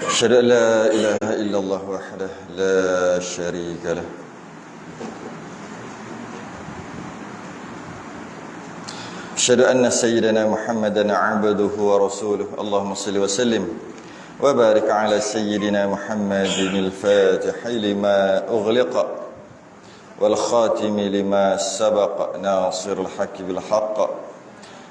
أشهد أن لا إله إلا الله وحده لا شريك له أشهد أن سيدنا محمدا عبده ورسوله اللهم صل وسلم وبارك على سيدنا محمد الفاتح لما أغلق والخاتم لما سبق ناصر الحق بالحق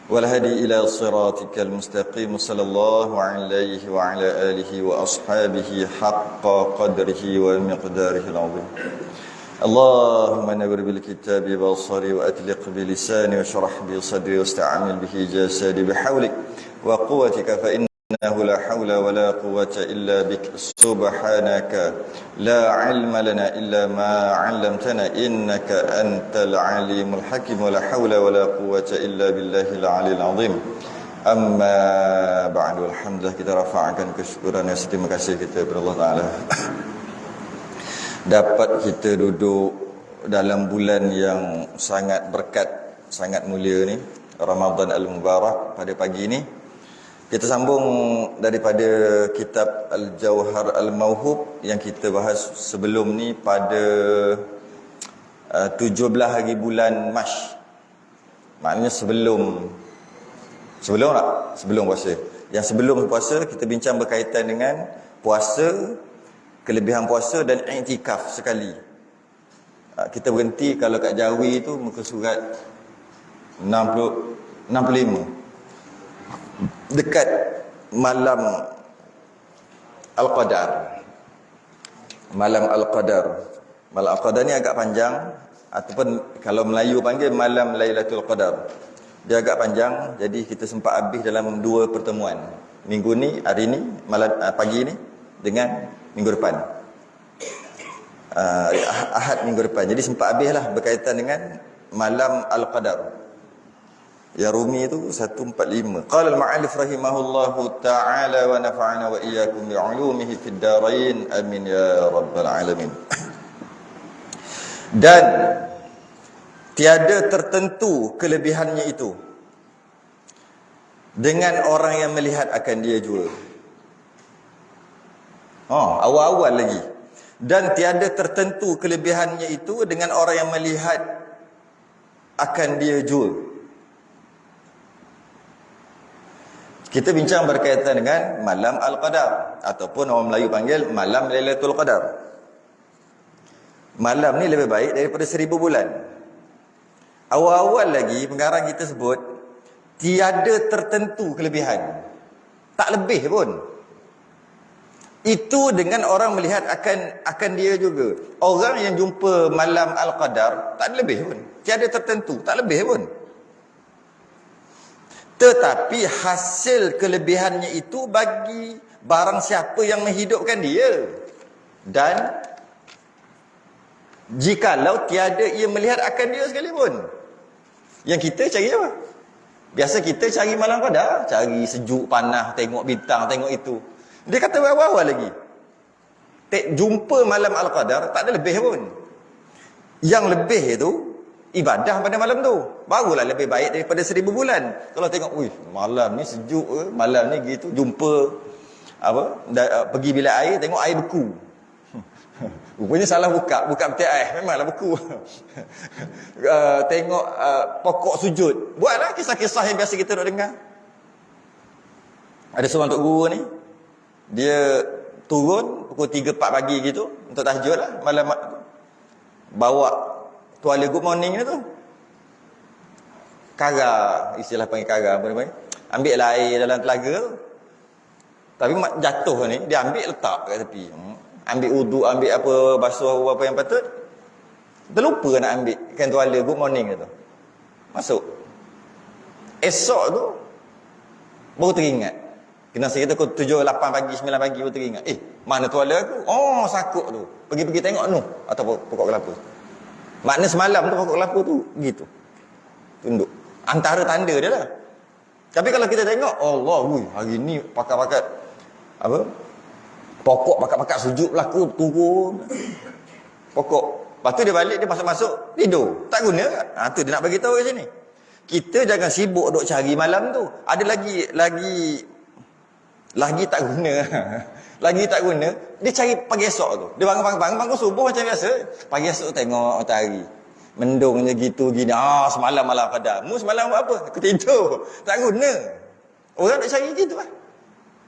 والهدي إلى صراطك المستقيم صلى الله عليه وعلى آله وأصحابه حق قدره ومقداره العظيم اللهم نور بالكتاب بصري وأتلق بلساني واشرح بي صدري واستعمل به جسدي بحولك وقوتك فإنه لا حول ولا قوة إلا بك سبحانك لا علم لنا إلا ما علمتنا إنك أنت العليم الحكيم ولا حول ولا قوة إلا بالله العلي العظيم أما بعد alhamdulillah kita rafa'kan kesyukuran dan terima kasih kita kepada Allah Ta'ala dapat kita duduk dalam bulan yang sangat berkat, sangat mulia ni, Ramadan Al-Mubarak. Pada pagi ni kita sambung daripada kitab Al-Jawhar Al-Mawhub yang kita bahas sebelum ni pada 17 hari bulan Mac. Maknanya sebelum tak? Sebelum puasa. Yang sebelum puasa kita bincang berkaitan dengan puasa, kelebihan puasa dan i'tikaf sekali. Kita berhenti kalau kat Jawi tu muka surat 65. Dekat malam Al-Qadar. Malam Al-Qadar. Malam Al-Qadar ni agak panjang, ataupun kalau Melayu panggil malam Lailatul Qadar. Dia agak panjang, jadi kita sempat habis dalam 2 pertemuan. Minggu ni, hari ni, malam pagi ni dengan minggu depan. Ahad minggu depan. Jadi sempat habislah berkaitan dengan malam Al-Qadar. Ya Rumi itu 145. Qala al-mu'allif rahimahullahu ta'ala wa nafa'ana wa iyyakum bi'ulumihi fid darain. Amin ya rabbal alamin. Dan tiada tertentu kelebihannya itu dengan orang yang melihat akan dia jua. Awal-awal lagi. Dan tiada tertentu kelebihannya itu dengan orang yang melihat akan dia jua. Kita bincang berkaitan dengan malam Al-Qadar, ataupun orang Melayu panggil malam Lailatul Qadar. Malam ni lebih baik daripada 1000 bulan. Awal-awal lagi pengarang kita sebut tiada tertentu kelebihan. Tak lebih pun. Itu dengan orang melihat akan dia juga. Orang yang jumpa malam Al-Qadar tak ada lebih pun. Tiada tertentu, tak lebih pun. Tetapi hasil kelebihannya itu bagi barang siapa yang menghidupkan dia. Dan jikalau tiada ia melihat akan dia sekalipun. Yang kita cari apa? Biasa kita cari malam Qadar, cari sejuk, panas, tengok bintang, tengok itu. Dia kata awal-awal lagi. Jumpa malam Al-Qadar tak ada lebih pun. Yang lebih itu ibadah pada malam tu. Barulah lebih baik daripada 1000 bulan. Kalau tengok, malam ni sejuk ke, malam ni gitu, jumpa pergi bilik air, tengok air beku. Rupanya salah buka peti air, memanglah beku. Tengok pokok sujud. Buatlah kisah-kisah yang biasa kita nak dengar. Ada seorang tok guru ni, dia turun pukul 3-4 pagi gitu untuk tahajud lah malam, bawa tuala good morning ni tu, kara, istilah panggil kara apa dia panggil, ambil lah air dalam telaga tu, tapi jatuh ni dia ambil letak kat tepi, ambil wudu, ambil apa, basuh apa yang patut, terlupa nak ambil kan tuala good morning tu, masuk esok tu baru teringat. Kena saya kata pukul 7, 8 pagi, 9 pagi baru teringat. Mana tuala aku? Sakut tu. Pergi-pergi tengok atau pokok kelapa. Makna semalam tu pokok kelapa tu gitu. Tunduk. Antara tanda dia lah. Tapi kalau kita tengok, Allah, hari ni pakat-pakat pokok pakat-pakat sujud berlaku, turun. Pokok. Lepas tu dia balik, dia masuk-masuk, tidur. Tak guna kan? Tu dia nak bagi tahu kat sini. Kita jangan sibuk duk cari malam tu. Ada lagi Lagi tak guna. Lagi tak guna, dia cari pagi esok tu. Dia bangun subuh macam biasa. Pagi esok tengok matahari. Mendung je gitu gini. Semalam malam qadar. Mu semalam buat apa? Aku tidur. Tak guna. Orang duk cari gitu lah.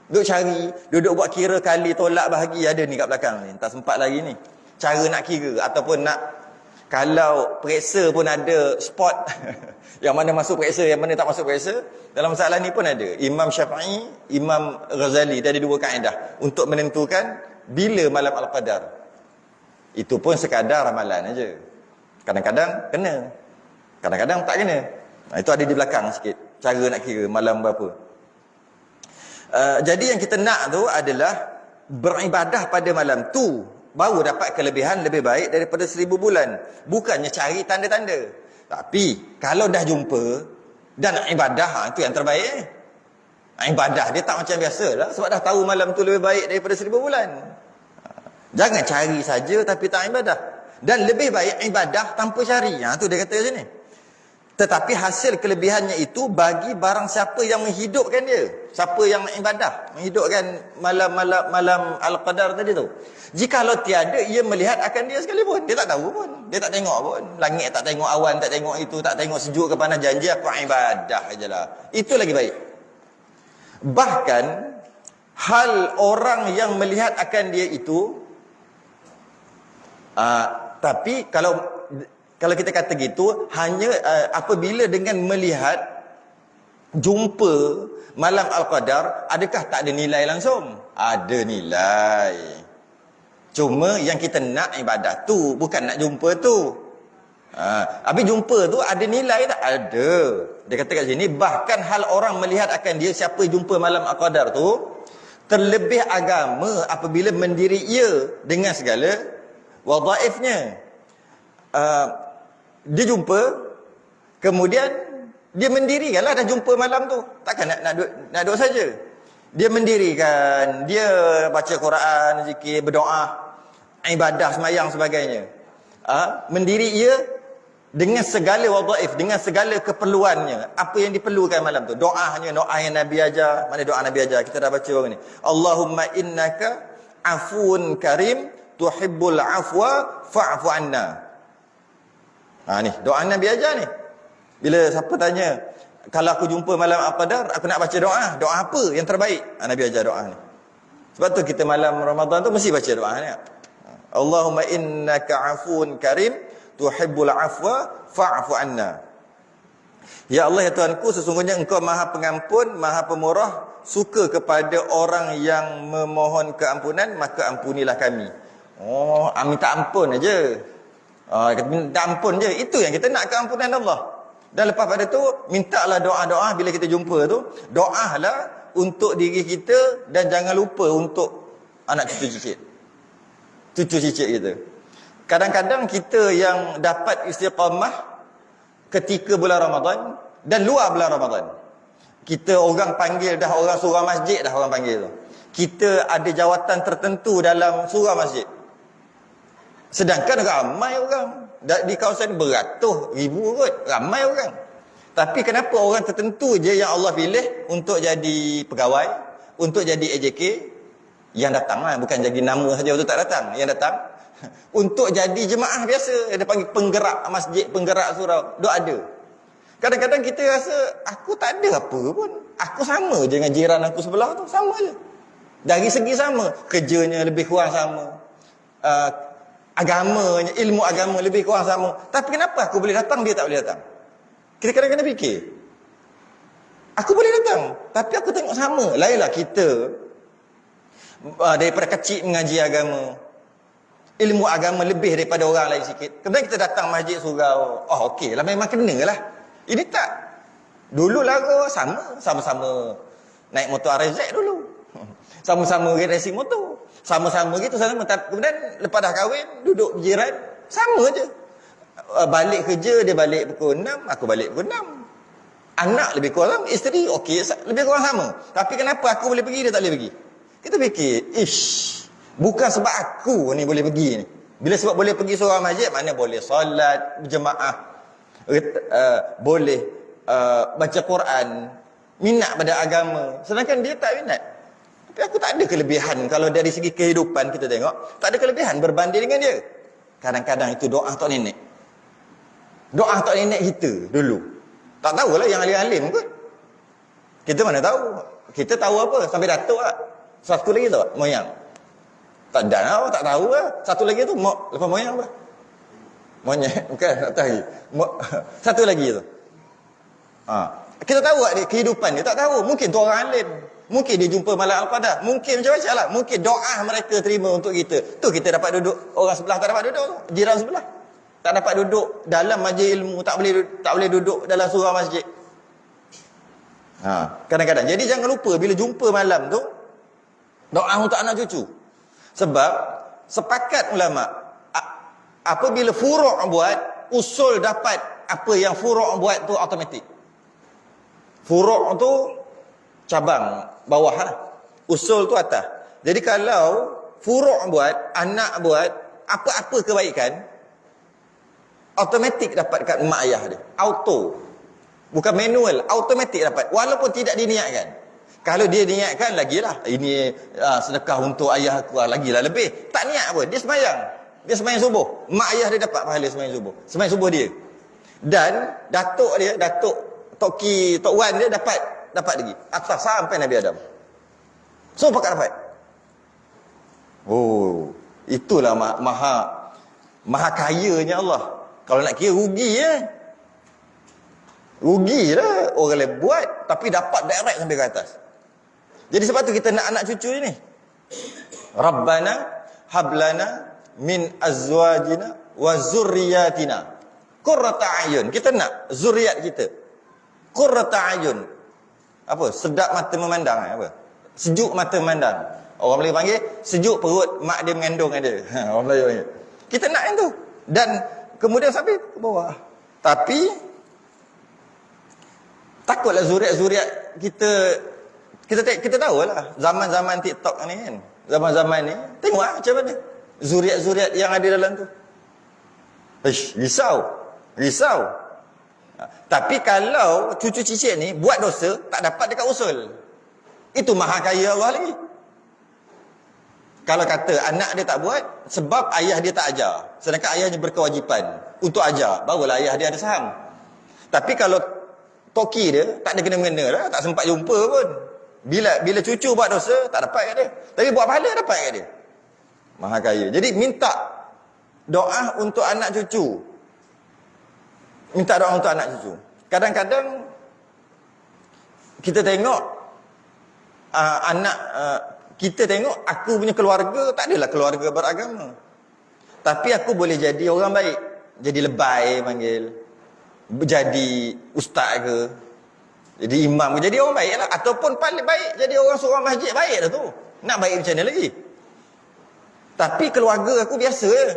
Duk cari, duduk buat kira kali tolak bahagi ada ni kat belakang ni. Tak sempat lagi ni. Cara nak kira ataupun nak, kalau periksa pun ada spot yang mana masuk periksa, yang mana tak masuk periksa. Dalam masalah ni pun ada Imam Syafi'i, Imam Ghazali, dia ada dua kaedah untuk menentukan bila malam Al-Qadar. Itu pun sekadar ramalan aja. Kadang-kadang kena, kadang-kadang tak kena. Itu ada di belakang sikit, cara nak kira malam berapa. Jadi yang kita nak tu adalah beribadah pada malam tu, baru dapat kelebihan lebih baik daripada 1000 bulan. Bukannya cari tanda-tanda. Tapi kalau dah jumpa dan ibadah, itu yang terbaik. Ibadah dia tak macam biasa lah, sebab dah tahu malam tu lebih baik daripada 1000 bulan. Jangan cari saja tapi tak ibadah. Dan lebih baik ibadah tanpa cari. Tu dia kata sini. Tetapi hasil kelebihannya itu bagi barang siapa yang menghidupkan dia. Siapa yang ibadah, menghidupkan malam Al-Qadar tadi tu. Jikalau tiada, ia melihat akan dia sekalipun. Dia tak tahu pun. Dia tak tengok pun. Langit tak tengok, awan tak tengok itu, tak tengok sejuk ke panas, janji aku ibadah ajalah. Itu lagi baik. Bahkan, hal orang yang melihat akan dia itu, tapi kalau kita kata gitu, hanya apabila dengan melihat, jumpa malam Al-Qadar, adakah tak ada nilai langsung? Ada nilai. Cuma yang kita nak ibadah tu, bukan nak jumpa tu. Habis jumpa tu ada nilai tak? Ada. Dia kata kat sini, bahkan hal orang melihat akan dia, siapa jumpa malam Al-Qadar tu, terlebih agama apabila mendiri ia dengan segala wadhaifnya. Dia jumpa, kemudian dia mendirikanlah, dah jumpa malam tu. Takkan nak duduk saja. Dia mendirikan, dia baca Quran, zikir, berdoa, ibadah, semayang sebagainya. Mendiri ia dengan segala wadhaif, dengan segala keperluannya. Apa yang diperlukan malam tu? Doanya, doa yang Nabi ajar. Mana doa Nabi ajar? Kita dah baca orang ni. Allahumma innaka afun karim tuhibbul afwa fa'fu anna. Ni doa Nabi ajar ni. Bila siapa tanya, kalau aku jumpa malam Al-Qadar, aku nak baca doa. Doa apa yang terbaik? Nabi ajar doa ni. Sebab tu kita malam Ramadan tu mesti baca doa ni. Allahumma innaka afun karim tuhibbul afwa fa'fu anna. Ya Allah, ya Tuhanku, sesungguhnya Engkau Maha Pengampun, Maha Pemurah, suka kepada orang yang memohon keampunan, maka ampunilah kami. Minta ampun aja. Minta ampun je. Itu yang kita nak, keampunan Allah. Dan lepas pada tu, mintalah doa-doa bila kita jumpa tu. Doalah untuk diri kita dan jangan lupa untuk anak cucu cicit. Cucu cicit kita. Kadang-kadang kita yang dapat istiqamah ketika bulan Ramadan dan luar bulan Ramadan. Kita orang panggil dah, orang surah masjid dah orang panggil tu. Kita ada jawatan tertentu dalam surah masjid. Sedangkan ramai orang di kawasan beratus ribu kot, ramai orang. Tapi kenapa orang tertentu je yang Allah pilih untuk jadi pegawai, untuk jadi AJK, yang datang lah, bukan jadi nama saja untuk tak datang, yang datang untuk jadi jemaah biasa. Dia panggil penggerak masjid, penggerak surau, duk ada. Kadang-kadang kita rasa aku tak ada apa pun, aku sama je dengan jiran aku sebelah tu, sama je. Dari segi sama, kerjanya lebih kurang sama, agamanya, ilmu agama lebih kurang sama. Tapi kenapa aku boleh datang, dia tak boleh datang? Kita kadang-kadang fikir, aku boleh datang, tapi aku tengok sama. Lainlah kita daripada kecil mengaji agama, ilmu agama lebih daripada orang lain sikit. Kemudian kita datang masjid surau, okey lah, memang kena lah. Ini tak. Dulu lah sama-sama naik motor RZ dulu. Sama-sama racing motor. Sama-sama gitu, sama. Kemudian lepas dah kahwin, duduk jiran, sama je. Balik kerja, dia balik pukul 6, aku balik pukul 6. Anak lebih kurang sama, isteri okey, lebih kurang sama. Tapi kenapa aku boleh pergi, dia tak boleh pergi? Kita fikir, bukan sebab aku ni boleh pergi ni. Bila sebab boleh pergi surau masjid, mana boleh solat berjemaah, boleh baca Quran, minat pada agama. Sedangkan dia tak minat. Tapi aku tak ada kelebihan. Kalau dari segi kehidupan kita tengok, tak ada kelebihan berbanding dengan dia. Kadang-kadang itu doa tok nenek. Doa tok nenek kita dulu. Tak tahulah yang alim-alim kot. Kita mana tahu. Kita tahu apa? Sampai datuk lah. Satu lagi tahu moyang. Tak ada, tak tahu lah. Satu lagi tu, lepas moyang apa? Monyet, bukan, tak tahu. Satu lagi tu. Kita tahu tak dia, kehidupan dia? Tak tahu. Mungkin tu orang alim. Mungkin dia jumpa malam Al-Qadar. Mungkin macam-macam lah. Mungkin doa mereka terima untuk kita. Tu kita dapat duduk. Orang sebelah tak dapat duduk. Jiran sebelah tak dapat duduk dalam majlis ilmu. Tak boleh duduk dalam surau masjid. Kadang-kadang. Jadi jangan lupa bila jumpa malam tu, doa untuk anak cucu. Sebab sepakat ulama, apabila furu' buat, usul dapat apa yang furu' buat tu automatik. Furu' tu cabang bawah lah. Usul tu atas. Jadi kalau furu' buat, anak buat apa-apa kebaikan, automatik dapat kat mak ayah dia. Auto. Bukan manual, automatik dapat. Walaupun tidak diniatkan. Kalau dia niatkan, lagilah. Ini sedekah untuk ayah aku, lagilah lebih. Tak niat pun, dia sembahyang. Dia sembahyang subuh. Mak ayah dia dapat pahala sembahyang subuh. Sembahyang subuh dia. Dan datuk dia, datuk Tok Wan dia dapat lagi. Atas sampai Nabi Adam. Semua pakat dapat. Oh, itulah maha kayanya Allah. Kalau nak kira rugi ya. Rugilah orang lain buat tapi dapat direct sampai ke atas. Jadi sebab tu kita nak anak cucu ni. Rabbana hablana min azwajina wa zurriyatina qurrata ayun. Kita nak zuriat kita qurrata ayun. Apa? Sedap mata memandang apa? Sejuk mata memandang. Orang Melayu panggil sejuk perut mak dia mengandung dia. Orang Melayu panggil. Kita nak yang tu. Dan kemudian sampai ke bawah. Tapi takutlah zuriat-zuriat kita tahulah zaman-zaman TikTok ni kan. Zaman-zaman ni tengoklah macam mana zuriat-zuriat yang ada dalam tu. Risau. Tapi kalau cucu cicit ni buat dosa tak dapat dekat usul. Itu maha kaya Allah lagi. Kalau kata anak dia tak buat sebab ayah dia tak ajar, sedangkan ayahnya berkewajipan untuk ajar, barulah ayah dia ada saham. Tapi kalau toki dia tak ada kena-mengena lah, tak sempat jumpa pun. Bila cucu buat dosa tak dapat kat dia. Tapi buat pahala dapat kat dia. Maha kaya. Jadi minta doa untuk anak cucu. Minta doa untuk anak cucu. Kadang-kadang kita tengok kita tengok aku punya keluarga tak adalah keluarga beragama. Tapi aku boleh jadi orang baik. Jadi lebay panggil. Jadi ustaz ke. Jadi imam ke. Jadi orang baik lah. Ataupun paling baik jadi orang seorang masjid baik dah tu. Nak baik macam mana lagi? Tapi keluarga aku biasa je.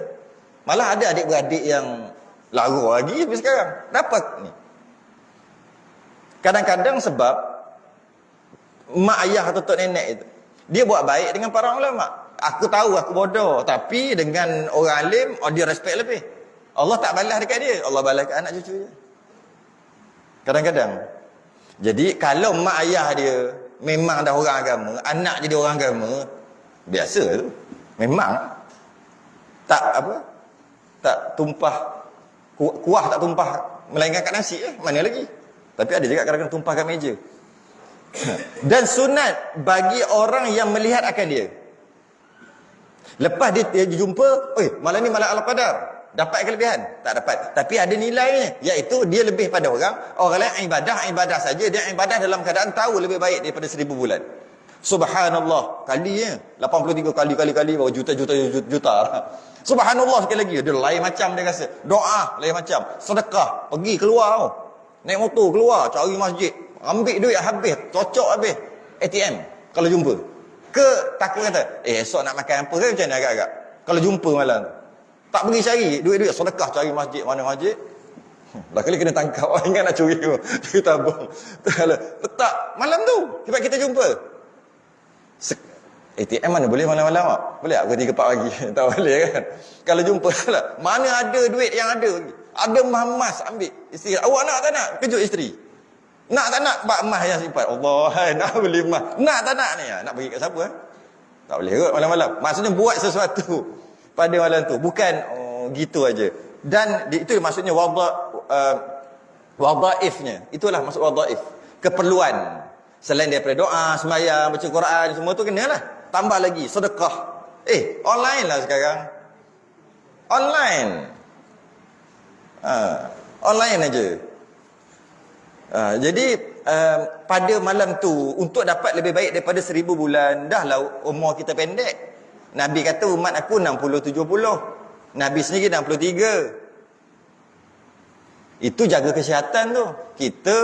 Malah ada adik-beradik yang lara lagi sampai sekarang. Dapat ni. Kadang-kadang sebab mak ayah atau tok nenek itu dia buat baik dengan para ulama. Aku tahu aku bodoh, tapi dengan orang alim, dia respect lebih. Allah tak balas dekat dia, Allah balas dekat anak cucu dia. Kadang-kadang. Jadi kalau mak ayah dia memang dah orang agama, anak jadi orang agama, biasa tu. Memang tak tumpah kuah tak tumpah melainkan kat nasi mana lagi. Tapi ada juga kadang-kadang tumpah kat meja. Dan sunat bagi orang yang melihat akan dia. Lepas dia jumpa, malam ni malam Al-Qadar, dapat kelebihan? Tak dapat. Tapi ada nilainya, iaitu dia lebih pada orang lain ibadah saja, dia ibadah dalam keadaan tahu lebih baik daripada 1000 bulan. Subhanallah, kalinya 83 kali baru juta. Subhanallah sekali lagi, dia lain macam dia rasa. Doa lain macam, sedekah, pergi keluar, naik motor keluar, cari masjid, ambil duit habis, cocok habis ATM kalau jumpa. Ke takut kata, esok nak makan apa ke macam mana agak-agak. Kalau jumpa malam tu, tak pergi cari duit-duit sedekah, cari masjid, mana masjid. Dah kali kena tangkap, ingat nak curi tu, curi tabung. Tak, malam tu sebab kita jumpa. ATM mana boleh malam-malam tak? Boleh tak pukul 3-4 pagi? Tak boleh kan? Kalau jumpa lah, mana ada duit yang ada? Ada emas ambil isteri. Awak nak tak nak? Kejut isteri. Nak tak nak bak emas yang sifat. Allah, nak beli emas. Nak tak nak ni? Nak bagi kat siapa? Tak boleh kot malam-malam. Maksudnya buat sesuatu pada malam tu. Bukan gitu aja. Dan itu maksudnya wadhaifnya. Itulah maksud wadhaif. Keperluan. Selain daripada doa, sembahyang, baca Quran, semua tu kenalah. Tambah lagi sedekah. Online lah sekarang. Online. Online aja. Jadi pada malam tu untuk dapat lebih baik daripada 1000 bulan, dahlah umur kita pendek. Nabi kata umat aku 60-70. Nabi sendiri 63. Itu jaga kesihatan tu. Kita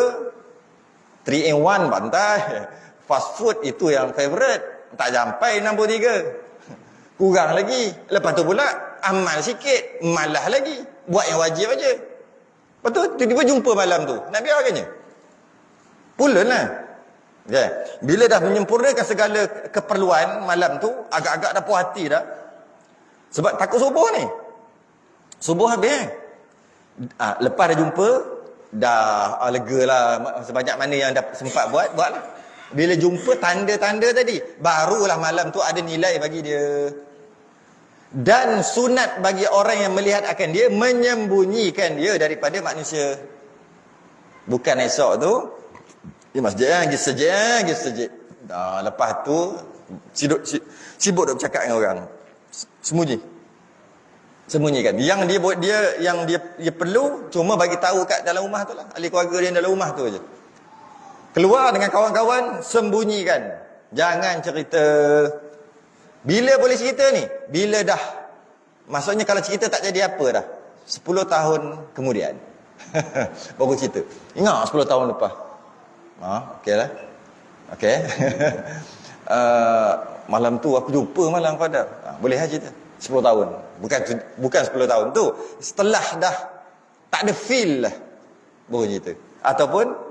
3 in 1 bantai. Fast food itu yang favorite. Tak sampai 63. Kurang lagi. Lepas tu pula amal sikit, malah lagi. Buat yang wajib aja. Lepas tu tiba-tiba jumpa malam tu. Nak biar agaknya? Pulen lah. Okay. Bila dah menyempurnakan segala keperluan malam tu, agak-agak dah puas hati dah. Sebab takut subuh ni. Subuh habis. Lepas dah jumpa, dah lega lah. Sebanyak mana yang dah sempat buatlah. Bila jumpa tanda-tanda tadi, barulah malam tu ada nilai bagi dia. Dan sunat bagi orang yang melihat akan dia, menyembunyikan dia daripada manusia. Bukan esok tu di masjid pergi sejid. Lepas tu sibuk duk bercakap dengan orang. Sembunyikan. Yang dia perlu cuma bagi tahu kat dalam rumah tu lah. Ahli keluarga dia dalam rumah tu aja. Keluar dengan kawan-kawan, sembunyikan. Jangan cerita. Bila boleh cerita ni? Bila dah. Maksudnya kalau cerita tak jadi apa dah. 10 tahun kemudian. Baru cerita. Ingat 10 tahun lepas. Okey lah. Okey. Malam tu aku jumpa malam pada. Boleh lah cerita. 10 tahun. Bukan 10 tahun tu. Setelah dah tak ada feel lah. Baru cerita. Ataupun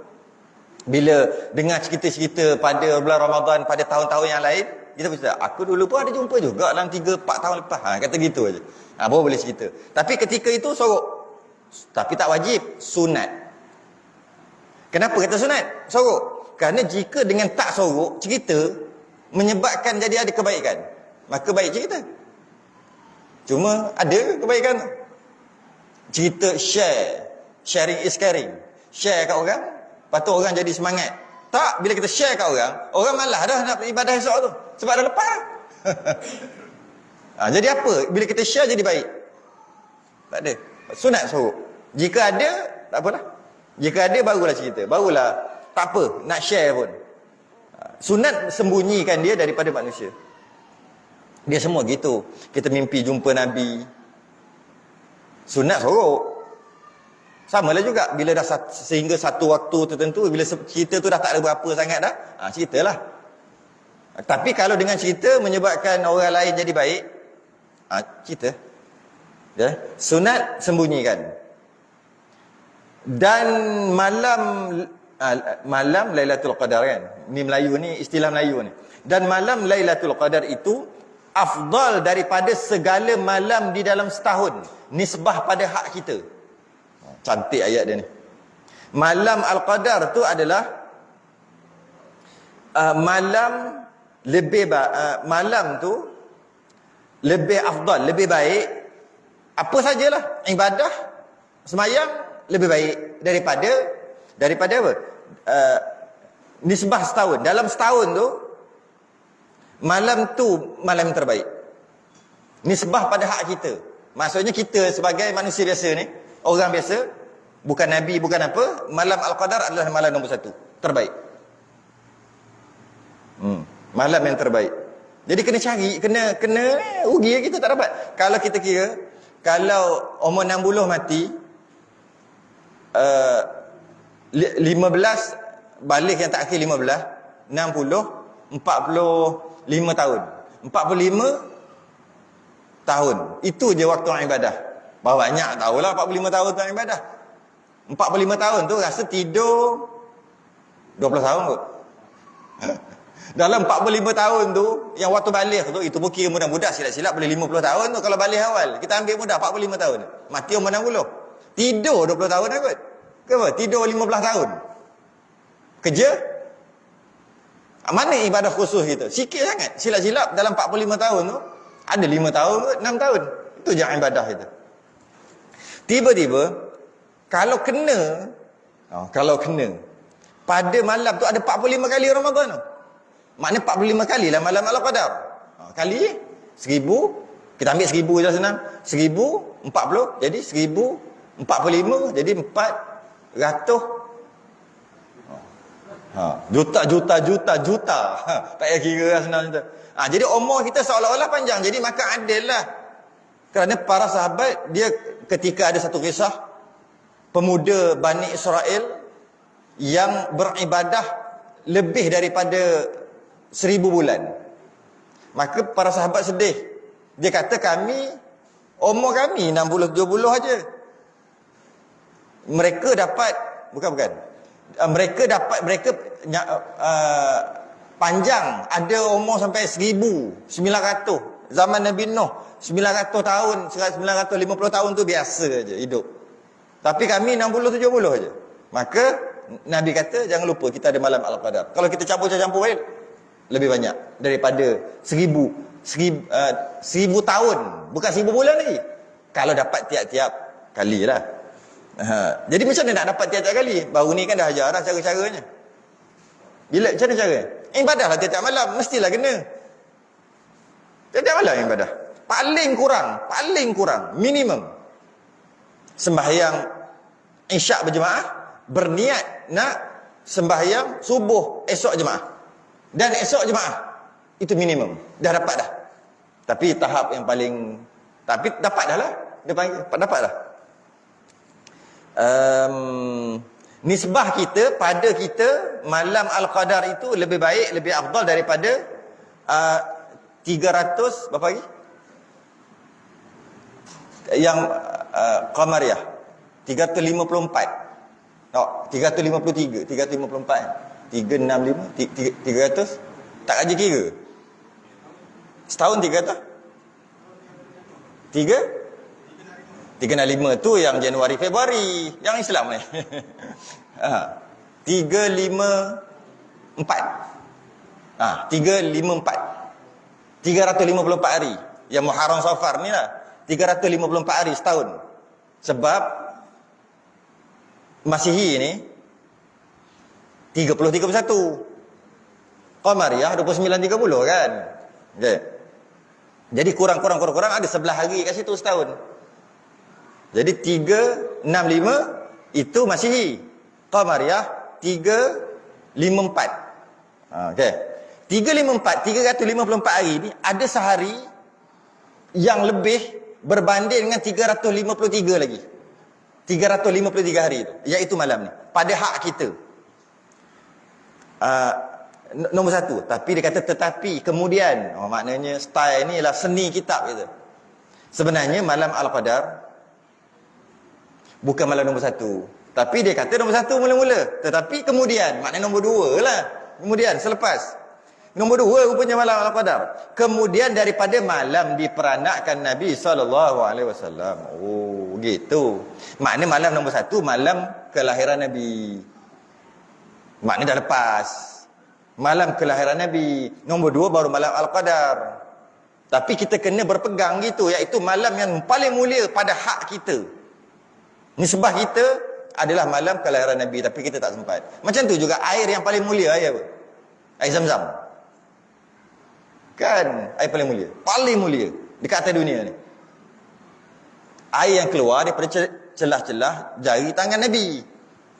bila dengar cerita-cerita pada bulan Ramadan pada tahun-tahun yang lain, kita bercerita, aku dulu pun ada jumpa juga dalam 3-4 tahun lepas. Kata gitu aja. Baru boleh cerita. Tapi ketika itu sorok. Tapi tak wajib. Sunat. Kenapa kata sunat? Sorok. Kerana jika dengan tak sorok, cerita menyebabkan jadi ada kebaikan. Maka baik cerita. Cuma ada kebaikan. Cerita share. Sharing is caring. Share kat orang. Lepas tu orang jadi semangat. Tak, bila kita share kat orang malah dah nak ibadah esok tu. Sebab dah lepas. Jadi apa? Bila kita share jadi baik. Tak ada. Sunat sorok. Jika ada, tak apalah. Jika ada, barulah cerita. Barulah, tak apa, nak share pun. Sunat sembunyikan dia daripada manusia. Dia semua gitu. Kita mimpi jumpa Nabi. Sunat sorok. Sama lah juga. Bila dah sehingga satu waktu tertentu, bila cerita tu dah tak ada berapa sangat dah, ceritalah. Tapi kalau dengan cerita menyebabkan orang lain jadi baik, cerita. Ya? Sunat sembunyikan. Dan malam Lailatul Qadar kan. Ni Melayu ni, istilah Melayu ni. Dan malam Lailatul Qadar itu afdal daripada segala malam di dalam setahun. Nisbah pada hak kita. Cantik ayat dia ni. Malam Al-Qadar tu adalah malam tu lebih afdal, lebih baik. Apa sajalah ibadah sembahyang lebih baik daripada apa? Nisbah setahun. Dalam setahun tu malam tu malam terbaik. Nisbah pada hak kita. Maksudnya kita sebagai manusia biasa ni, orang biasa, bukan Nabi, bukan apa, malam Al-Qadar adalah malam nombor 1. Terbaik. Malam yang terbaik. Jadi kena cari, kena rugi kita tak dapat. Kalau kita kira, kalau umur 60 mati, 15, balik yang tak akhir 15, 60, 45 tahun. 45 tahun. Itu je waktu ibadah. Banyak tahulah 45 tahun tu ibadah. 45 tahun tu rasa tidur 20 tahun kot. Dalam 45 tahun tu, yang waktu balik tu, itu pun kira mudah-mudah, silap-silap boleh 50 tahun tu kalau balik awal. Kita ambil mudah 45 tahun. Mati umur 60. Tidur 20 tahun kot. Kenapa? Tidur 15 tahun. kerja. Mana ibadah khusus kita? Sikit sangat. Silap-silap dalam 45 tahun tu, ada 5 tahun ke 6 tahun. Itu je ibadah kita. Tiba-tiba, kalau kena, pada malam tu ada 45 kali Ramadan tu. Maknanya 45 kali lah malam Al-Qadar. Kali 1000, kita ambil 1000 je senang. 1040, jadi 1045, jadi 400. Juta. Tak payah kira lah senang macam tu. Jadi umur kita seolah-olah panjang. Jadi maka adil lah. Kerana para sahabat, dia ketika ada satu kisah, pemuda Bani Israel yang beribadah lebih daripada 1000 bulan. Maka para sahabat sedih. Dia kata umur kami 60-70 aja. Mereka dapat, mereka panjang, ada umur sampai 1900. Zaman Nabi Nuh 900 tahun, 950 tahun tu biasa aja hidup. Tapi kami 60-70 aja. Maka Nabi kata jangan lupa kita ada malam Al-Qadar. Kalau kita campur-campur lebih banyak daripada 1000 tahun, bukan 1000 bulan lagi. Kalau dapat tiap-tiap kali lah. Jadi macam mana nak dapat tiap-tiap kali? Baru ni kan dah ajar dah cara-caranya. Macam mana cara? Ibadah lah tiap-tiap malam, mestilah kena. Tiap-tiap malam ibadah. Paling kurang, minimum. Sembahyang Isyak berjemaah, berniat nak sembahyang subuh esok jemaah. Dan esok jemaah. Itu minimum. Dah dapat dah. Tapi tahap yang paling, tapi dapat dah lah. Dia panggil, dapat dah. Nisbah kita pada kita malam Al-Qadar itu lebih baik, lebih afdal daripada 300 berapa lagi? Yang Qamariyah 354. 353, 354. 365, 300 tak aja kira. Setahun 300? 365 tu yang Januari Februari, yang Islam ni. 354. 354 hari. Yang Muharram Safar ni lah 354 hari setahun. Sebab Masihi ni 30-31, Qamariyah 29-30 kan. Okay. Jadi kurang ada 11 hari kat situ setahun. Jadi 365 itu Masihi, Qamariyah 354. Okey. 354 hari ni ada sehari yang lebih berbanding dengan 353 lagi. 353 hari itu, iaitu malam ni. Pada hak kita. Nombor satu. Tapi dia kata tetapi kemudian, maknanya style ni ialah seni kitab kita. Sebenarnya malam Al-Qadar bukan malam nombor satu. Tapi dia kata nombor satu mula-mula. Tetapi kemudian, maknanya nombor dua lah. Kemudian, selepas. Nombor dua rupanya malam Al-Qadar. Kemudian daripada malam diperanakkan Nabi SAW. Oh, gitu. Maknanya malam nombor satu, malam kelahiran Nabi. Maknanya dah lepas. Malam kelahiran Nabi. Nombor dua baru malam Al-Qadar. Tapi kita kena berpegang gitu, iaitu malam yang paling mulia pada hak kita. Nisbah kita adalah malam kelahiran Nabi, tapi kita tak sempat. Macam tu juga air yang paling mulia, air apa? Air Zam-Zam. Kan? Air paling mulia. Paling mulia dekat atas dunia ni. Air yang keluar daripada celah-celah jari tangan Nabi.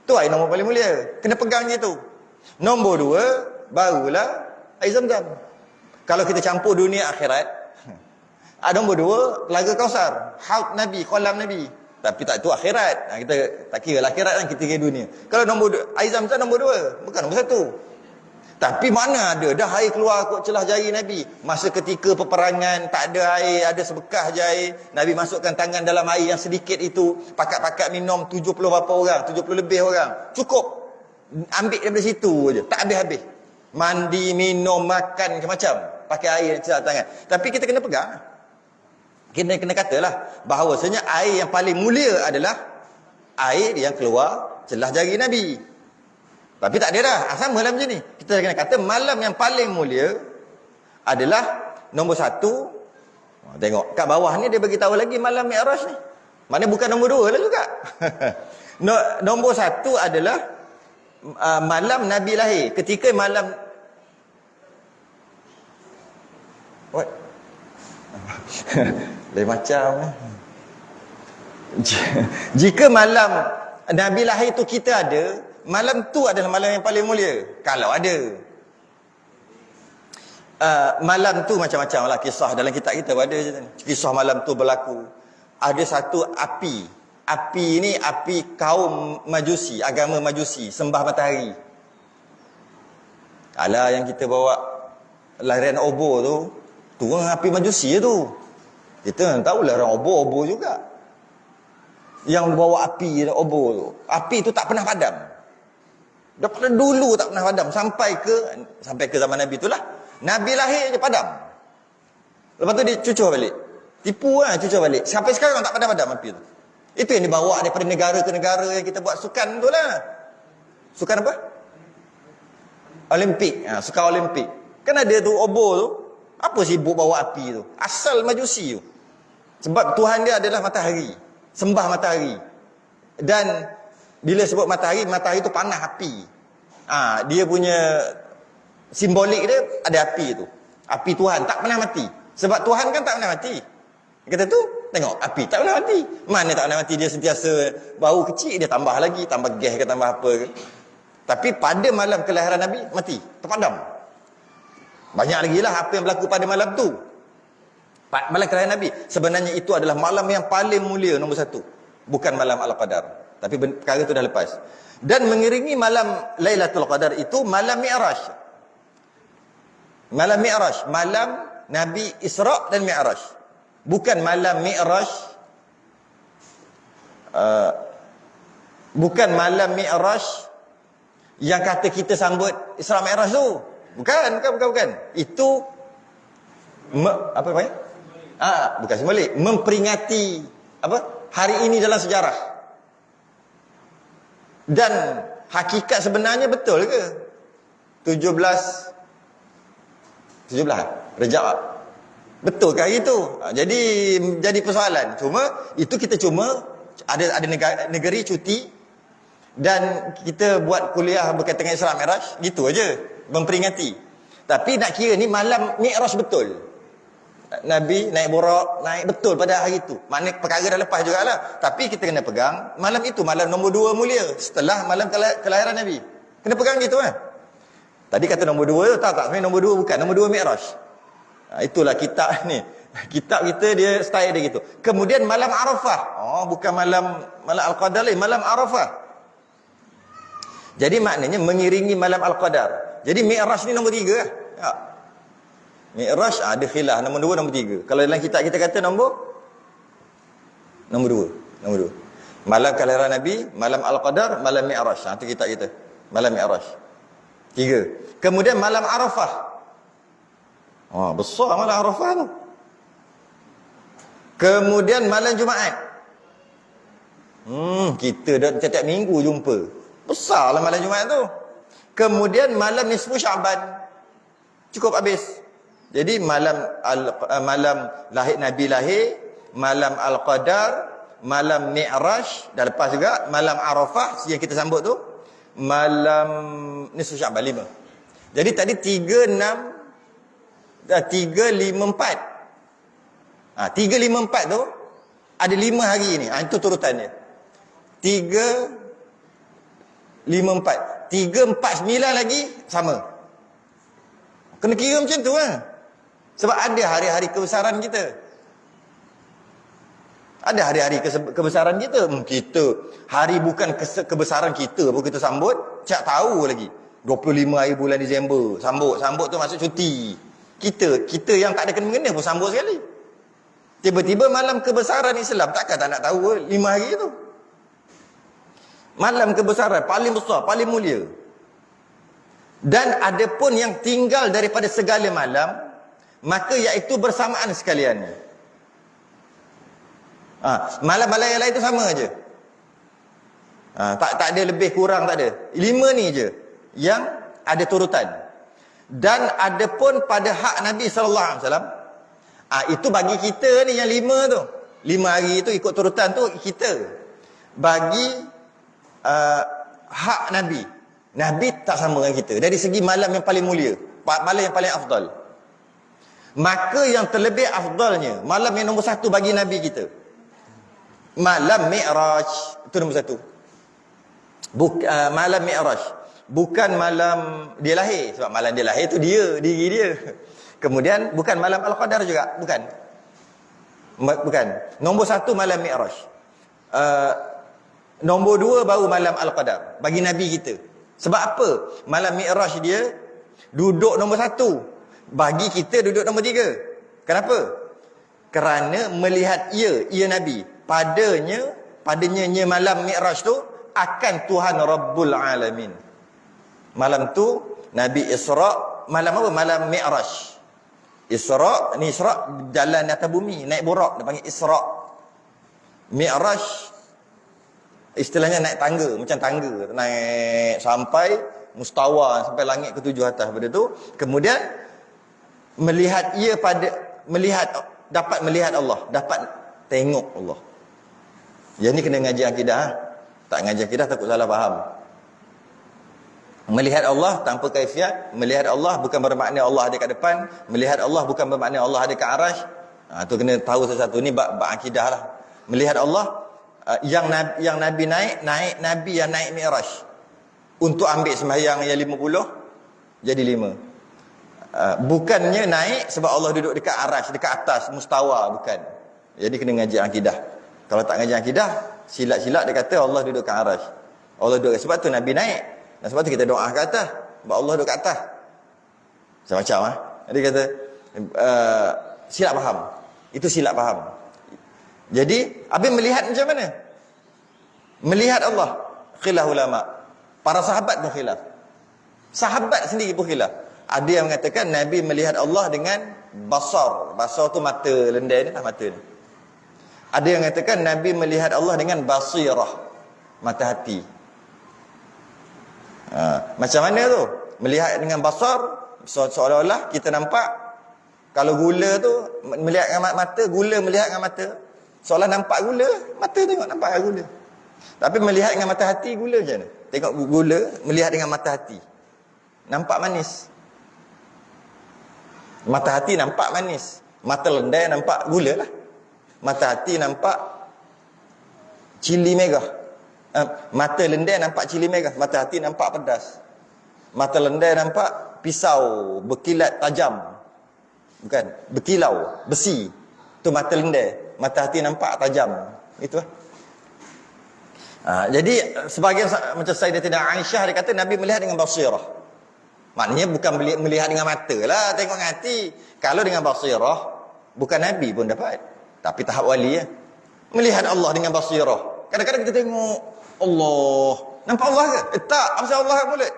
Tu air nombor paling mulia. Kena pegang je tu. Nombor dua, barulah air Zam-Zam. Kalau kita campur dunia akhirat, nombor dua, Telaga Kausar. Haud Nabi, kolam Nabi. Tapi tak tu akhirat. Kita tak kira lah akhirat kan, kita kira dunia. Kalau nombor dua, air Zam-Zam nombor dua, bukan nombor satu. Tapi mana ada dah air keluar kot celah jari Nabi. Masa ketika peperangan tak ada air, ada sebekas je air, Nabi masukkan tangan dalam air yang sedikit itu, pakat-pakat minum 70 berapa orang, 70 lebih orang. Cukup. Ambil daripada situ je, tak habis-habis. Mandi, minum, makan macam-macam, pakai air celah tangan. Tapi kita kena pegang. Kita kena katalah bahawasanya air yang paling mulia adalah air yang keluar celah jari Nabi. Tapi tak ada dah. Sama lah macam ni. Kita kena kata malam yang paling mulia adalah nombor 1. Tengok kat bawah ni dia bagi tahu lagi malam Mi'raj ni. Mana bukan nombor 2 lah juga. Nombor 1 adalah malam Nabi lahir. Ketika malam what? Lain macam. Jika malam Nabi lahir tu kita ada, malam tu adalah malam yang paling mulia. Kalau ada. Malam tu macam-macam lah kisah dalam kitab kita ada je. Kisah malam tu berlaku. Ada satu api. Api ni api kaum Majusi, agama Majusi, sembah matahari. Alah yang kita bawa lahiran obor tu kan api Majusi tu. Kita tahu lahiran obor juga. Yang bawa api obor tu. Api tu tak pernah padam. Daripada dulu tak pernah padam sampai ke zaman Nabi itulah. Nabi lahir je padam. Lepas tu dia cucur balik. Tipu lah, cucur balik. Sampai sekarang tak padam api tu. Itu yang dibawa daripada negara ke negara yang kita buat sukan tu lah. Sukan apa? Olimpik. Sukan Olimpik. Kan ada tu obor tu. Apa sibuk bawa api tu? Asal Majusi tu. Sebab Tuhan dia adalah matahari. Sembah matahari. Dan bila sebut matahari, matahari tu panas api. Dia punya simbolik dia ada api tu. Api Tuhan tak pernah mati. Sebab Tuhan kan tak pernah mati. Dia kata tu, tengok api tak pernah mati. Mana tak pernah mati, dia sentiasa bau kecil, dia tambah lagi, tambah gas ke tambah apa ke. Tapi pada malam kelahiran Nabi, mati, terpadam. Banyak lagi lah apa yang berlaku pada malam tu. Malam kelahiran Nabi. Sebenarnya itu adalah malam yang paling mulia nombor 1. Bukan malam Al-Qadar. Tapi perkara itu dah lepas. Dan mengiringi malam Lailatul Qadar itu malam Mi'raj. Malam Mi'raj. Malam Nabi Isra' dan Mi'raj. Bukan malam Mi'raj. Bukan malam Mi'raj yang kata kita sambut Isra' Mi'raj tu. Bukan. Itu apa namanya? Bukan simbolik. Memperingati hari ini dalam sejarah. Dan hakikat sebenarnya betul ke? 17 Rejab. Betul ke hari itu? Jadi persoalan. Itu kita ada negeri cuti dan kita buat kuliah berkaitan dengan Isra' Mi'raj, gitu aja, memperingati. Tapi nak kira ni malam Mi'raj betul. Nabi naik Buraq, naik betul pada hari itu. Maknanya perkara dah lepas jugalah. Tapi kita kena pegang malam itu, malam nombor 2 mulia setelah malam kelahiran Nabi. Kena pegang gitu kan. Tadi kata nombor 2 tu, tak sebenarnya nombor 2 bukan, nombor 2 Mi'raj. Itulah kitab ni. Kitab kita dia style dia gitu. Kemudian malam Arafah. Bukan malam Al-Qadar lain, malam Arafah. Jadi maknanya mengiringi malam Al-Qadar. Jadi Mi'raj ni nombor 3 lah. Mi'raj ada khilaf nombor 2, nombor 3. Kalau dalam kitab kita kata nombor 2. Malam kelahiran Nabi, malam Al-Qadar, malam Mi'raj. Itu kitab kita. Malam Mi'raj. 3. Kemudian malam Arafah. Besar malam Arafah tu. Kemudian malam Jumaat. Kita dah setiap minggu jumpa. Besarlah malam Jumaat tu. Kemudian malam Nisfu Sya'ban. Cukup habis. Jadi malam lahir Nabi lahir, malam Al-Qadar, malam Mi'raj, dah lepas juga malam Arafah yang kita sambut tu, malam Nisfu Sya'ban 5. Jadi tadi 3, 5, 4. 3, 5, 4 tu ada 5 hari ni. Itu turutannya. 3, 5, 4. 3, 4, 9 lagi sama. Kena kira macam tu lah. Sebab ada hari-hari kebesaran kita. Ada hari-hari kebesaran kita. Kita hari bukan kebesaran kita pun kita sambut, cak tahu lagi. 25 hari bulan Disember sambut tu masuk cuti. Kita yang tak ada kena-mengena pun sambut sekali. Tiba-tiba malam kebesaran Islam, takkan tak nak tahu 5 hari tu. Malam kebesaran paling besar, paling mulia. Dan ada pun yang tinggal daripada segala malam, maka iaitu bersamaan sekalian. Malam-malam yang lain tu sama aja. Tak ada lebih kurang, tak ada. 5 ni je. yang ada turutan. Dan ada pun pada hak Nabi sallallahu alaihi wasallam, itu bagi kita ni yang 5 tu. 5 hari tu ikut turutan tu kita. Bagi hak Nabi. Nabi tak sama dengan kita. Dari segi malam yang paling mulia, malam yang paling afdal. Maka yang terlebih afdalnya, malam yang nombor 1 bagi Nabi kita, malam Mi'raj. Itu nombor 1. Malam Mi'raj. Bukan malam dia lahir. Sebab malam dia lahir tu dia, diri dia. Kemudian bukan malam Al-Qadar juga. Bukan. Nombor 1 malam Mi'raj. Nombor 2 baru malam Al-Qadar. Bagi Nabi kita. Sebab apa? Malam Mi'raj dia duduk nombor 1. Bagi kita duduk nombor 3. Kenapa? Kerana melihat ia Nabi. Padanya malam Mi'raj tu akan Tuhan Rabbul Alamin. Malam tu Nabi Isra'. Malam apa? Malam Mi'raj. Isra' jalan atas bumi, naik burak, dia panggil Isra'. Mi'raj istilahnya naik tangga, macam tangga, naik sampai mustawa, sampai langit ke-7 atas. Pada tu kemudian dapat melihat Allah, dapat tengok Allah. Yang ni kena ngaji akidah. Tak ngaji akidah takut salah faham. Melihat Allah tanpa kaifiat. Melihat Allah bukan bermakna Allah ada kat depan. Melihat Allah bukan bermakna Allah ada kat arash. Tu kena tahu sesuatu ni bab akidah lah. Melihat Allah, yang Nabi naik Nabi yang naik Mi'raj untuk ambil sembahyang yang 50 jadi 5. Bukannya naik sebab Allah duduk dekat arash, dekat atas mustawa, bukan. Jadi kena ngaji akidah. Kalau tak ngaji akidah, silat-silat dia kata Allah duduk kat arash. Allah duduk, sebab tu Nabi naik. Dan sebab tu kita doa ke atas. Sebab Allah duduk kat atas. Macam-macam. Dia kata, silap faham. Itu silap faham. Jadi, habis melihat macam mana? Melihat Allah. Khilaf ulama. Para sahabat pun khilaf. Sahabat sendiri pun khilaf. Ada yang mengatakan Nabi melihat Allah dengan basar. Basar tu mata lendai ni lah, mata ni. Ada yang mengatakan Nabi melihat Allah dengan basirah. Mata hati. Macam mana tu? Melihat dengan basar, seolah-olah kita nampak. Kalau gula tu melihat dengan mata, gula melihat dengan mata, seolah nampak gula, mata tengok nampak gula. Tapi melihat dengan mata hati, gula macam mana? Tengok gula, melihat dengan mata hati, nampak manis. Mata hati nampak manis. Mata lendai nampak gula lah. Mata hati nampak cili merah. Mata lendai nampak cili merah, mata hati nampak pedas. Mata lendai nampak pisau berkilat tajam. Bukan, berkilau, besi. Itu mata lendai. Mata hati nampak tajam. Itu lah. Jadi sebagian macam Sayyidatina Aisyah dia kata Nabi melihat dengan basirah. Maknanya bukan melihat dengan mata lah, tengok dengan hati. Kalau dengan basirah, bukan Nabi pun dapat. Tapi tahap wali ya. Melihat Allah dengan basirah. Kadang-kadang kita tengok Allah. Nampak Allah ke? Tak. Apa Allah kat mulut?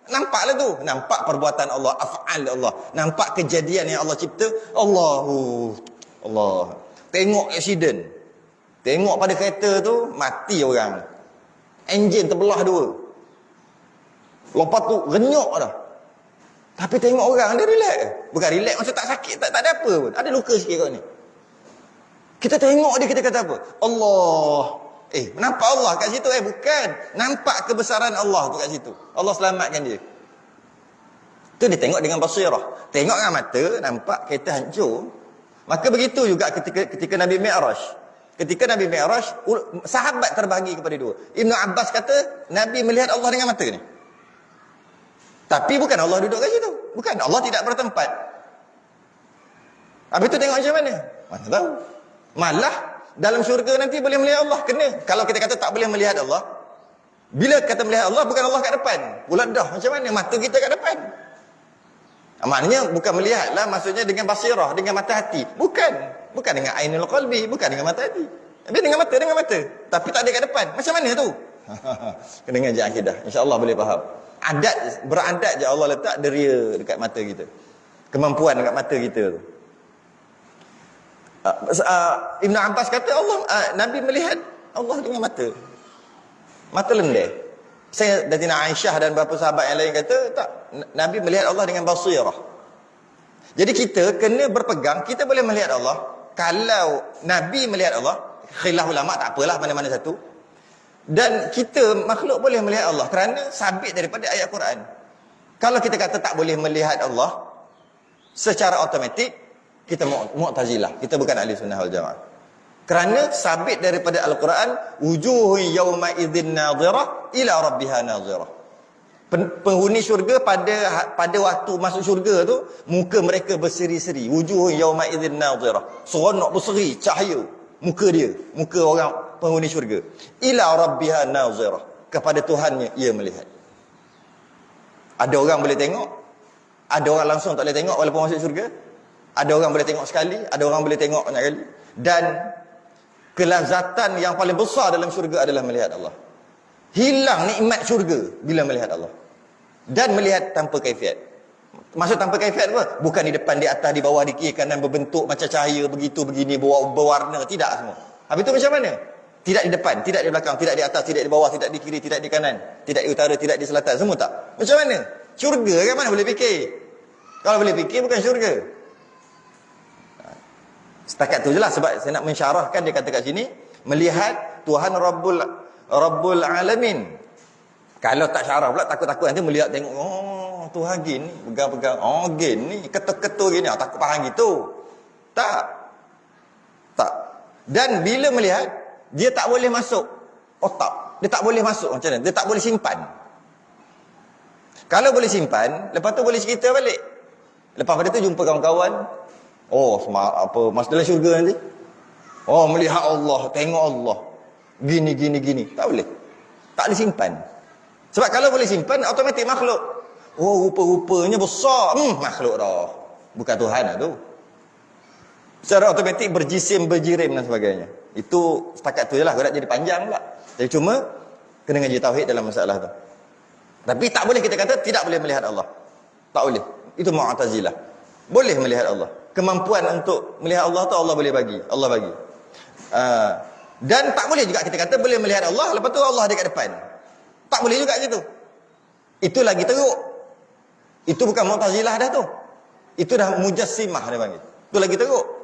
Nampaklah tu. Nampak perbuatan Allah. Af'al Allah. Nampak kejadian yang Allah cipta. Allah. Tengok accident. Tengok pada kereta tu, mati orang. Enjin terbelah 2. Lepas tu, renyuk dah. Tapi tengok orang, dia relax. Bukan relax, maksud tak sakit. Tak ada apa pun. Ada luka sikit kat ni. Kita tengok dia, kita kata apa? Allah. Nampak Allah kat situ? Bukan. Nampak kebesaran Allah tu kat situ. Allah selamatkan dia. Tu dia tengok dengan basirah. Tengok dengan mata, nampak kereta hancur. Maka begitu juga ketika Nabi Mi'raj. Ketika Nabi Mi'raj, sahabat terbagi kepada 2. Ibn Abbas kata, Nabi melihat Allah dengan mata ni. Tapi bukan Allah duduk kat situ. Bukan. Allah tidak bertempat. Habis tu tengok macam mana? Mana tahu. Malah, dalam syurga nanti boleh melihat Allah. Kena. Kalau kita kata tak boleh melihat Allah, bila kata melihat Allah, bukan Allah kat depan. Pula dah macam mana? Mata kita kat depan. Maknanya bukan melihat lah, maksudnya dengan basirah, dengan mata hati. Bukan dengan ainul qalbi, bukan dengan mata hati. Tapi dengan mata. Tapi tak ada kat depan. Macam mana tu? Kena ngaji akidah. InsyaAllah boleh faham. Beradat je Allah letak deria dekat mata kita. Kemampuan dekat mata kita tu. Ibn Abbas kata Nabi melihat Allah dengan mata lendai. Sayyidatina Aisyah dan beberapa sahabat yang lain kata, tak, Nabi melihat Allah dengan basirah. Jadi kita kena berpegang, kita boleh melihat Allah. Kalau Nabi melihat Allah, khilaf ulama tak apalah mana-mana satu. Dan kita makhluk boleh melihat Allah kerana sabit daripada ayat Quran. Kalau kita kata tak boleh melihat Allah secara automatik, kita Mu'tazilah. Kita bukan ahli sunnah wal jamaah. Kerana sabit daripada Al-Quran, wujuhu yawma idzin nadhirah ila rabbiha nadhirah. Penghuni syurga pada waktu masuk syurga tu, muka mereka berseri-seri. Wujuhu yawma idzin nadhirah. Seronok berseri, cahaya muka dia, muka orang penghuni syurga. Ila rabbiha nadhirah. Kepada Tuhannya ia melihat. Ada orang boleh tengok, ada orang langsung tak boleh tengok walaupun masuk syurga. Ada orang boleh tengok sekali, ada orang boleh tengok banyak kali. Dan kelazatan yang paling besar dalam syurga adalah melihat Allah. Hilang nikmat syurga bila melihat Allah. Dan melihat tanpa kaifiat. Maksud tanpa kaifiat apa? Bukan di depan, di atas, di bawah, di kiri, kanan, berbentuk macam cahaya, begitu, begini, berwarna. Tidak semua. Habis itu macam mana? Tidak di depan, tidak di belakang, tidak di atas, tidak di bawah, tidak di kiri, tidak di kanan, tidak di utara, tidak di selatan. Semua tak? Macam mana? Syurga kan mana boleh fikir? Kalau boleh fikir bukan syurga. Setakat tu je lah, sebab saya nak mensyarahkan. Dia kata kat sini, melihat Tuhan Rabbul Alamin. Kalau tak syarah pula, takut-takut nanti melihat tengok, oh Tuhan gini, pegang-pegang, oh gini, ketul-ketul gini, takut faham gitu. Tak. Dan bila melihat, dia tak boleh masuk otak. Dia tak boleh masuk macam mana? Dia tak boleh simpan. Kalau boleh simpan, lepas tu boleh cerita balik. Lepas pada tu jumpa kawan-kawan, oh, masuk dalam syurga nanti. Oh, melihat Allah, tengok Allah. Gini. Tak boleh. Tak boleh simpan. Sebab kalau boleh simpan, automatik makhluk. Oh, rupa-rupanya besar. Makhluk dah. Bukan Tuhan lah tu. Secara automatik berjisim, berjirim dan sebagainya. Itu setakat tu je lah. Kau nak jadi panjang pula. Jadi cuma, kena ngaji tauhid dalam masalah tu. Tapi tak boleh kita kata, tidak boleh melihat Allah. Tak boleh. Itu Mu'tazilah. Boleh melihat Allah. Kemampuan untuk melihat Allah tu Allah boleh bagi. Allah bagi. Dan tak boleh juga kita kata boleh melihat Allah, lepas tu Allah dekat depan. Tak boleh juga gitu. Itu lagi teruk. Itu bukan Mu'tazilah dah tu. Itu dah Mujassimah dia panggil. Itu lagi teruk.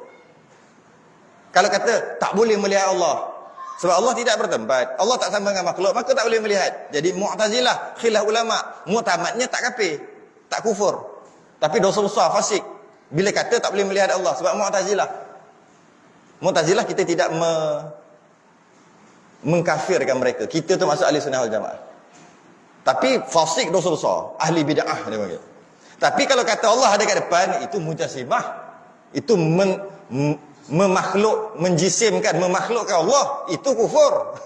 Kalau kata tak boleh melihat Allah sebab Allah tidak bertempat, Allah tak sama dengan makhluk, maka tak boleh melihat. Jadi Mu'tazilah, khilaf ulama, muktamadnya tak kafir, tak kufur. Tapi dosa besar, fasik. Bila kata tak boleh melihat Allah sebab Mu'tazilah kita tidak mengkafirkan mereka. Kita tu masuk ahli sunnah wal jamaah. Tapi fasik, dosa besar, ahli bid'ah dia panggil. Tapi kalau kata Allah ada kat depan, itu mujassimah. Itu menjisimkan, memakhlukkan Allah, itu kufur.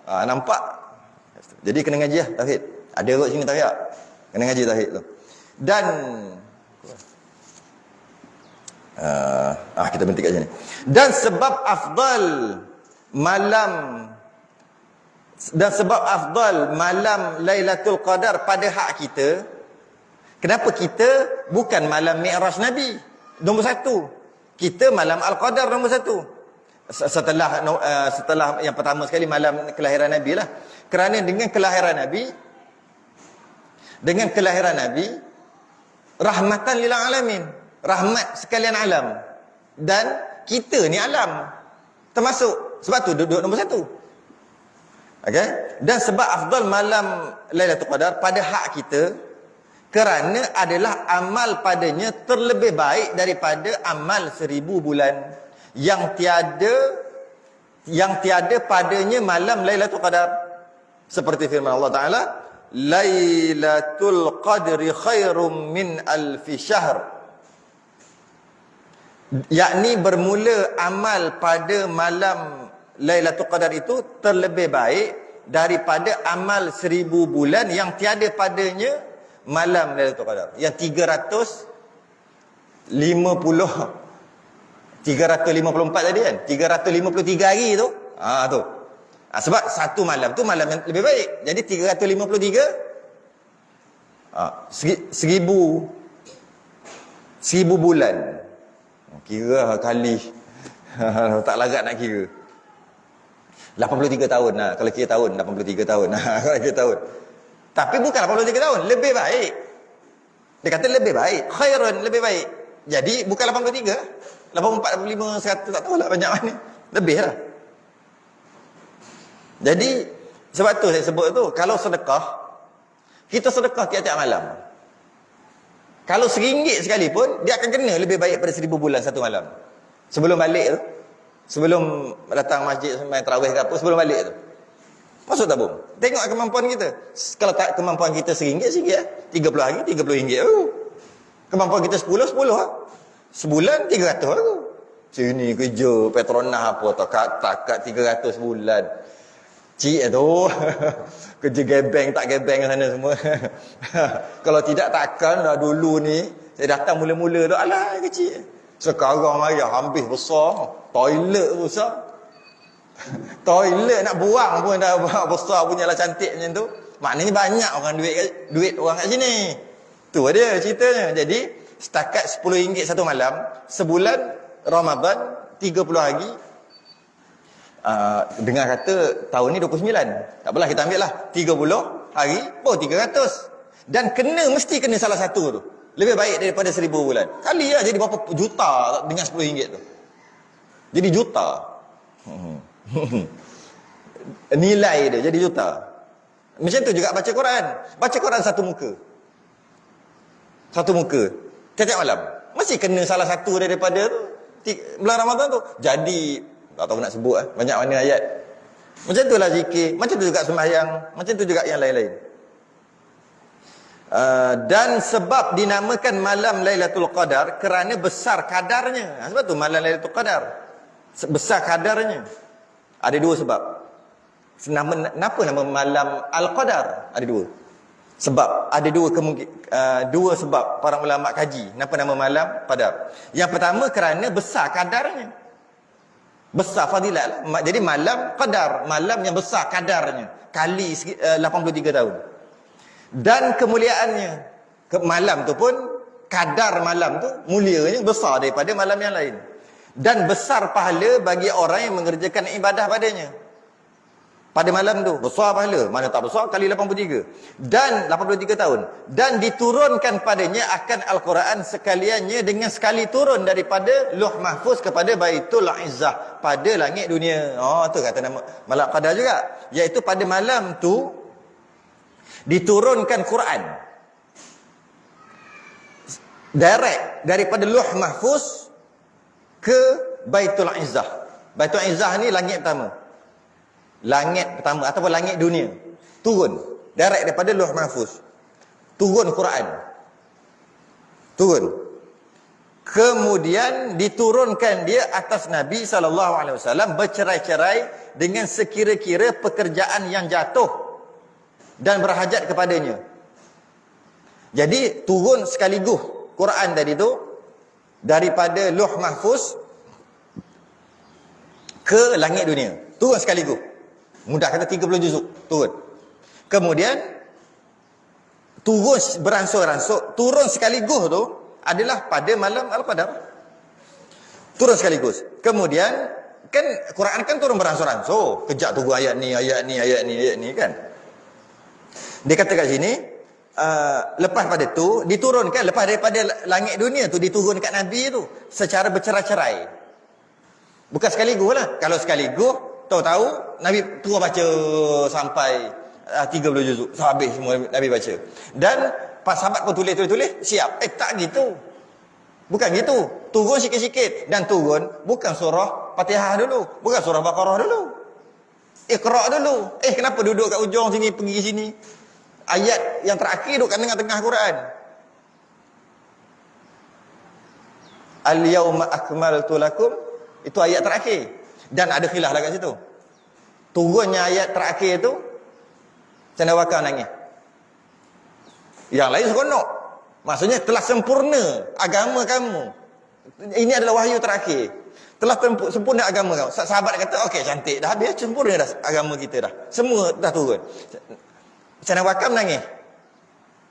Nampak? Jadi kena ngaji lah tauhid. Ada kot sini tauhid tak? Kena ngaji tauhid tu. Dan kita berhenti kat sini. Dan sebab afdal malam Lailatul Qadar pada hak kita. Kenapa kita bukan malam Mi'raj Nabi nombor 1? Kita malam Al-Qadar nombor 1. Setelah yang pertama sekali malam kelahiran Nabi lah. Kerana dengan kelahiran Nabi rahmatan lil alamin, rahmat sekalian alam. Dan kita ni alam termasuk. Sebab tu duduk nombor 1. Okey? Dan sebab afdal malam Lailatul Qadar pada hak kita kerana adalah amal padanya terlebih baik daripada amal 1000 bulan yang tiada padanya malam Lailatul Qadar. Seperti firman Allah Ta'ala, Lailatul Qadri khairum min alfi syahr. Yakni bermula amal pada malam Lailatul Qadar itu terlebih baik daripada amal 1000 bulan yang tiada padanya malam Lailatul Qadar. Yang 354 tadi kan, 353 hari tu. Tu. Sebab satu malam tu malam yang lebih baik. Jadi 353 1000 bulan. Kira kali tak larat nak kira. 83 tahun. Nah, kalau kira tahun 83 tahun. Nah, kalau kira tahun. Tapi bukan 83 tahun, lebih baik. Dia kata lebih baik, khairun, lebih baik. Jadi bukan 83, 84, 85, 100, tak tahulah banyak mana. Lebih lah. Jadi sebab tu saya sebut tu, kalau sedekah, kita sedekah tiap-tiap malam. Kalau RM1 sekalipun, dia akan kena lebih baik pada 1000 bulan satu malam. Sebelum balik tu, sebelum datang masjid sembahyang tarawih ke apa, sebelum balik tu. Masuk tabung. Tengok kemampuan kita. Kalau tak kemampuan kita RM1, RM1 lah. 30 hari, RM30. Kemampuan kita 10, 10 lah. Sebulan, 300 aku. Sini kerja, Petronas apa, takat 300 sebulan. Cik tu. Kerja gebeng, tak gebeng sana semua. Kalau tidak takkan dah dulu ni, saya datang mula-mula tu, alah kecil. Sekarang mari habis besar. Toilet besar. Toilet nak buang pun dah besar punya lah, cantik macam tu. Maknanya banyak orang duit orang kat sini. Tu dia ceritanya. Jadi setakat RM10 satu malam, sebulan Ramadan 30 hari. Dengar kata tahun ni 29. Tak apalah, kita ambil lah 30 hari, 300. Dan mesti kena salah satu tu. Lebih baik daripada 1000 bulan. Kali lah jadi berapa juta dengan RM10 tu. Jadi juta. Nilai dia jadi juta. Macam tu juga baca Quran. Baca Quran satu muka. Satu muka. Tiap-tiap malam. Mesti kena salah satu daripada tu. Bulan Ramadan tu. Jadi, tak tahu nak sebut banyak mana ayat. Macam tu lah zikir. Macam tu juga sembahyang. Macam tu juga yang lain-lain. Dan sebab dinamakan malam Lailatul Qadar kerana besar kadarnya. Sebab tu malam Lailatul Qadar. Besar kadarnya. Ada dua sebab. Kenapa nama malam Al-Qadar? Ada dua. Sebab ada dua sebab para ulama kaji. Kenapa nama malam Qadar? Yang pertama kerana besar kadarnya. Besar fadilat. Jadi malam Qadar, malam yang besar kadarnya. Kali 83 tahun. Dan kemuliaannya. Malam tu pun, kadar malam tu mulianya besar daripada malam yang lain. Dan besar pahala bagi orang yang mengerjakan ibadah padanya. Pada malam tu besar pahala. Mana tak besar kali 83. Dan 83 tahun. Dan diturunkan padanya akan Al-Quran sekaliannya dengan sekali turun daripada Luh Mahfuz kepada Baitul Izzah pada langit dunia. Oh, tu kata nama malam Qadar juga. Iaitu pada malam tu diturunkan Quran. Direct daripada Luh Mahfuz ke Baitul Izzah. Baitul Izzah ni langit pertama. Langit pertama ataupun langit dunia. Turun direct daripada Lauh Mahfuz. Turun Quran. Turun. Kemudian diturunkan dia atas Nabi SAW bercerai-cerai dengan sekira-kira pekerjaan yang jatuh dan berhajat kepadanya. Jadi turun sekaligus Quran tadi tu daripada Lauh Mahfuz ke langit dunia. Turun sekaligus. Mudah kata 30 juzuk turun. Kemudian turun beransur-ansur. Turun sekaligus tu adalah pada malam Al-Qadar. Turun sekaligus. Kemudian kan Quran kan turun beransur-ansur. Kejap tunggu ayat ni kan. Dia kata kat sini lepas pada tu diturunkan, lepas daripada langit dunia tu diturun kat Nabi tu secara bercerai-cerai. Bukan sekaligus lah. Kalau sekaligus tahu-tahu Nabi terus baca sampai 30 juzuk. Habis semua Nabi baca. Dan pas sahabat pun tulis siap. Tak gitu. Bukan gitu. Turun sikit-sikit. Dan turun bukan surah Fatihah dulu. Bukan surah Baqarah dulu. Iqra' dulu. Kenapa duduk kat ujung sini, pergi sini? Ayat yang terakhir duduk kat tengah-tengah Quran. Al-yawma akmaltu lakum. Itu ayat terakhir. Dan ada khilaf lah kat situ. Turunnya ayat terakhir tu cenderawakar nangis. Yang lain seronok. Maksudnya telah sempurna agama kamu. Ini adalah wahyu terakhir. Telah sempurna agama kamu. Sahabat kata, okey cantik dah habis, sempurna dah agama kita dah. Semua dah turun. Cenderawakar menangis.